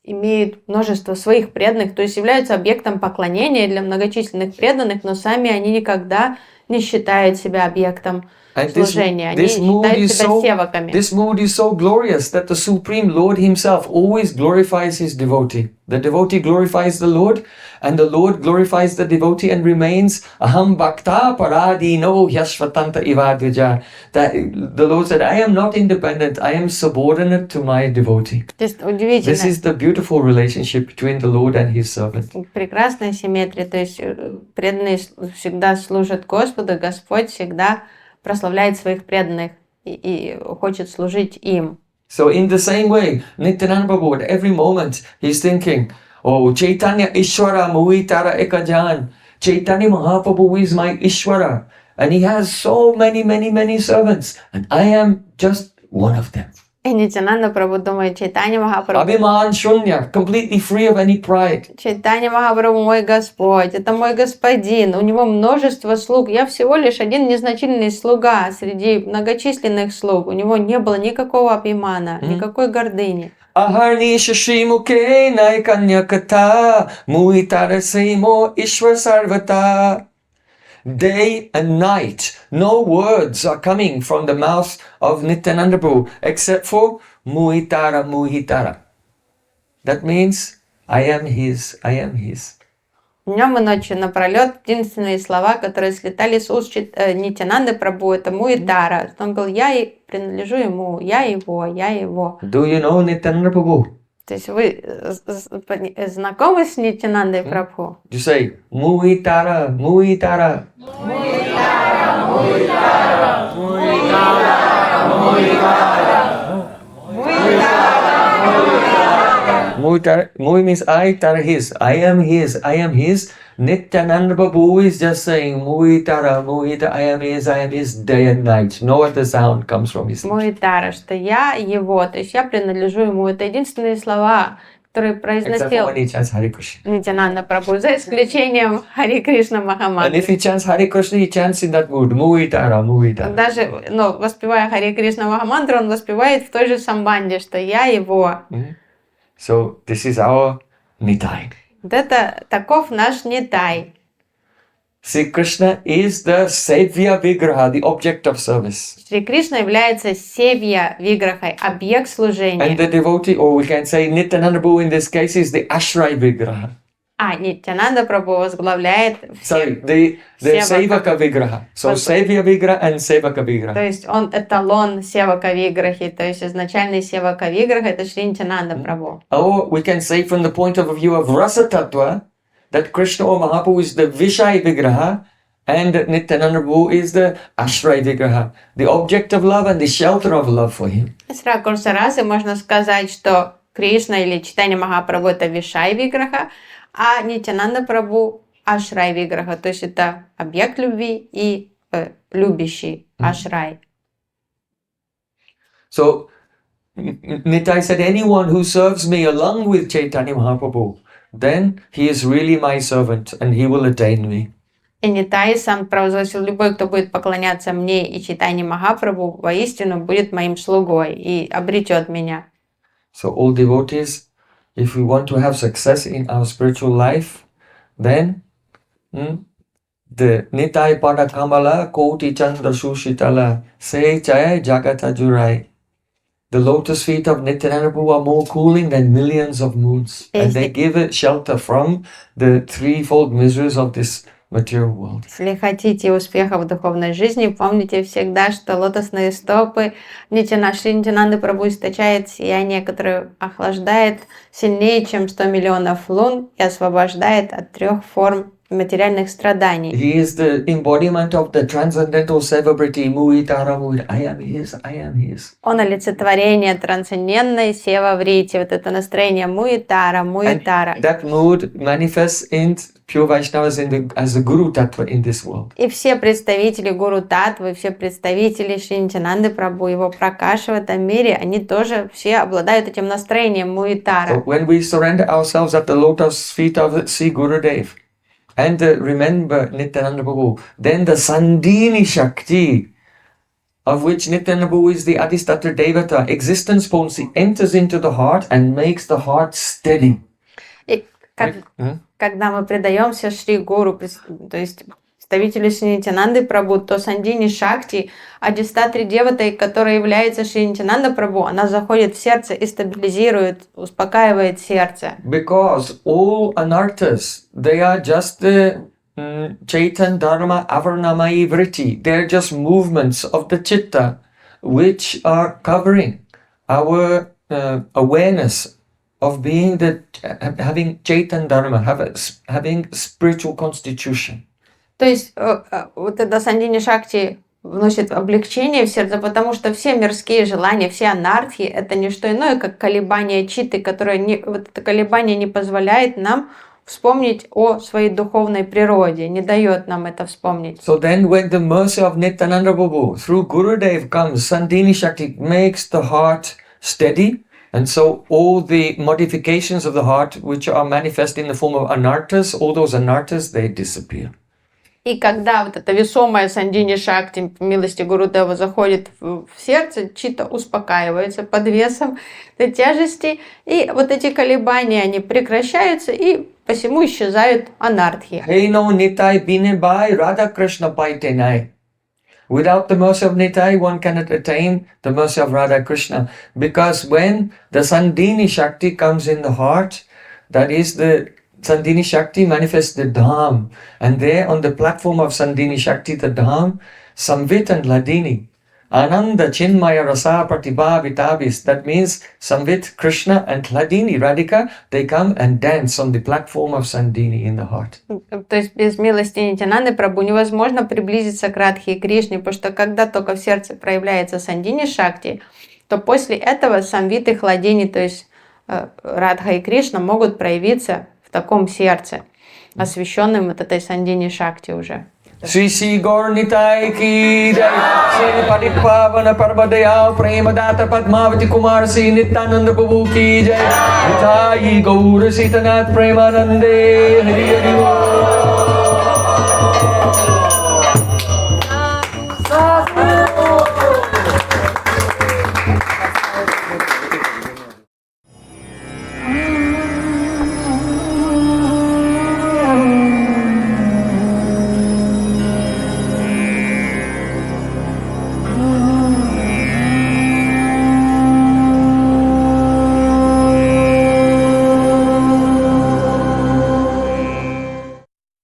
имеют множество своих преданных, то есть являются объектом поклонения для многочисленных преданных, но сами они никогда не считают себя объектом And служения. Они this mood считают is себя севаками. this mood is so glorious that the Supreme Lord Himself always glorifies His devotee. The devotee glorifies the Lord, and the Lord glorifies the devotee and remains aham bhakta paradino yashvatanta ivadvija. That the Lord said, I am not independent, I am subordinate to my devotee. То есть This удивительно. is the beautiful relationship between the Lord and His servant. Прекрасная симметрия, то есть преданные всегда служат Господу, Господь всегда прославляет своих преданных и хочет служить им. So in the same way, Nityananda Prabhu, at every moment, he's thinking, oh, Chaitanya Ishwara Muhitara Ekajan. Chaitanya Mahaprabhu is my Ishwara. And he has so many servants. And I am just one of them. И Нитянанда Прабху думает, Чайтанья Махапрабху. Abhiman Shunya, completely free of any pride. Чайтанья Махапрабху мой Господь, это мой господин, у него множество слуг. Я всего лишь один незначительный слуга среди многочисленных слуг. У него не было никакого абхимана, никакой гордыни. Aharni Shashrimuke Naikanyakata Muhitara Seimo Ishwar Sarvata. Day and night, no words are coming from the mouth of Nityananda Prabhu except for Muhitara, Muhitara. That means, I am his, I am his. Днем и ночью напролет единственные слова, которые слетали с уст Нитянанды Прабху, это Муитара. Он говорил, я принадлежу ему, я его, я его. Do you know Nityananda Prabhu? То есть вы знакомы с Нитянандой Прабху? You say, Muhitara, Muhitara. Muitara, Muitara, Muitara, Muitara, Muitara, Muhitara. Muhi means I, Tara his. I am his, I am his. Nityananda Prabhu is just saying, Muhitara, Muhitara, I am his day and night. No other sound comes from his lips. Muitara, что я его, то есть я принадлежу ему. Это единственные слова, которые произносил Нитянанда Прабху, за исключением Хари Кришна Махамантры. And if he chants Hare Krishna, he chants in that mood, Muhitara, Muhitara. Даже, воспевая Хари Кришна Махамантру, он воспевает в той же самбанде, что я его. So this is our Nitai. Вот это таков наш Нитай. See, Krishna is the Sevya Vigraha, the object of service. Шри Кришна является Севья Виграхой, объект служения. And the devotee, or we can say Nityananda Prabhu in this case, is the Ashray Vigraha. А Нитянанда Прабху возглавляет Sorry, the Sevaka Vigraha. So Sevya Vigraha and Sevaka Vigraha. То есть он эталон Севака Виграхи, то есть изначальный Севака Виграха это Шри Нитянанда Прабху. Or we can say from the point of view of Rasa Tattva, that Krishna or Mahaprabhu is the Vishai Vigraha and Nityananda Prabhu is the Ashray Vigraha, the object of love and the shelter of love for him. С ракурса расы можно сказать, что Кришна или Чайтанья Махапрабху это Вишай Виграха, а Нитянанда Прабху Ашрай Виграха, то есть это объект любви и любящий Ашрай. So Nitai said, anyone who serves me along with Chaitanya Mahaprabhu, then he is really my servant and he will attain me. И Нитай сам провозгласил, любой, кто будет поклоняться мне и Чайтанье Махапрабху, воистину будет моим слугой и обретет меня. So all devotees, if we want to have success in our spiritual life, then the Nitai Pada Kamala Koti Chandra Sushitala Se Chaya Jagata Jurai. The lotus feet of Nityananda Prabhu are more cooling than millions of moons. And they give it shelter from the threefold miseries of this material world. Если хотите успеха в духовной жизни, помните всегда, что лотосные стопы Шри Нитянанды Прабху источает сияние, которое охлаждает сильнее, чем 100 миллионов лун и освобождает от 3 форм материальных страданий. He is the embodiment of the transcendental sevabriti, Muhitara, Muhitara. I am his, I am his. Он олицетворение трансцендентной севаврити, вот это настроение Муитара, Муитара. That mood manifests in pure Vaishnavas as the Guru Tattva in this world. И все представители Гуру Татвы, все представители Шри Нитянанды Прабху, его пракаши в этом мире, они тоже все обладают этим настроением Муитара. So when we surrender ourselves at the lotus feet of the Sri Gurudev, and remember Nityananda Prabhu, then the Sandhini Shakti, of which Nityananda Prabhu is the Adhistatra Devata, existence policy, enters into the heart and makes the heart steady. И когда мы предаемся Шри Гуру, то есть представителю Шри Нитянанды Прабhu, то Сандини Шакти, Адистатри Деватой, которая является Шри Нитянанда Прабhu, она заходит в сердце и стабилизирует, успокаивает сердце. Because all anarthas, they are just the Chaitanya Dharma Avarnamai Vritti. They're just movements of the chitta which are covering our awareness of being having Chaitanya Dharma, having spiritual constitution. То есть вот это Сандини Шакти вносит облегчение в сердце, потому что все мирские желания, все анархи — это не что иное, как колебания читты, которое вот это колебание не позволяет нам вспомнить о своей духовной природе, не дает нам это вспомнить. So then when the mercy of Nityananda Prabhu through Gurudev comes, Sandini Shakti makes the heart steady, and so all the modifications of the heart which are manifest in the form of anarthas, all those anarthas, they disappear. И когда вот эта весомая Сандини Шакти, милости Гурудева, заходит в сердце, читта успокаивается под весом этой тяжести, и вот эти колебания, они прекращаются, и посему исчезают анархи. Hey no Nitai bine bai Radha Krishna paitenai. Without the mercy of Nitai, one cannot attain the mercy of Radha Krishna, because when the Sandini Shakti comes in the heart, that is the Sandini Shakti manifests the Dham, and there on the platform of Sandini Shakti, the Dham, Samvit and Hladini, Ananda Chinmaya Rasa Pratibhavitabis, that means Samvit, Krishna and Hladini, Radhika, they come and dance on the platform of Sandini in the heart. То есть без милости Нитянанды Прабху невозможно приблизиться к Радхе и Кришне, потому что когда только в сердце проявляется Сандини Шакти, то после этого Самвит и Хладини, то есть Радха и Кришна, могут проявиться в таком сердце, освященным вот этой Сандини Шакти уже. Sri Sri Gaur Nitai ki jai, Sri Padit Pavana Parvadaya, Prema Data Padmavati Kumar Sri Nityananda Prabhu ki jai, Nitai Gaur Sitanath Premanande, Hari Hari Bol.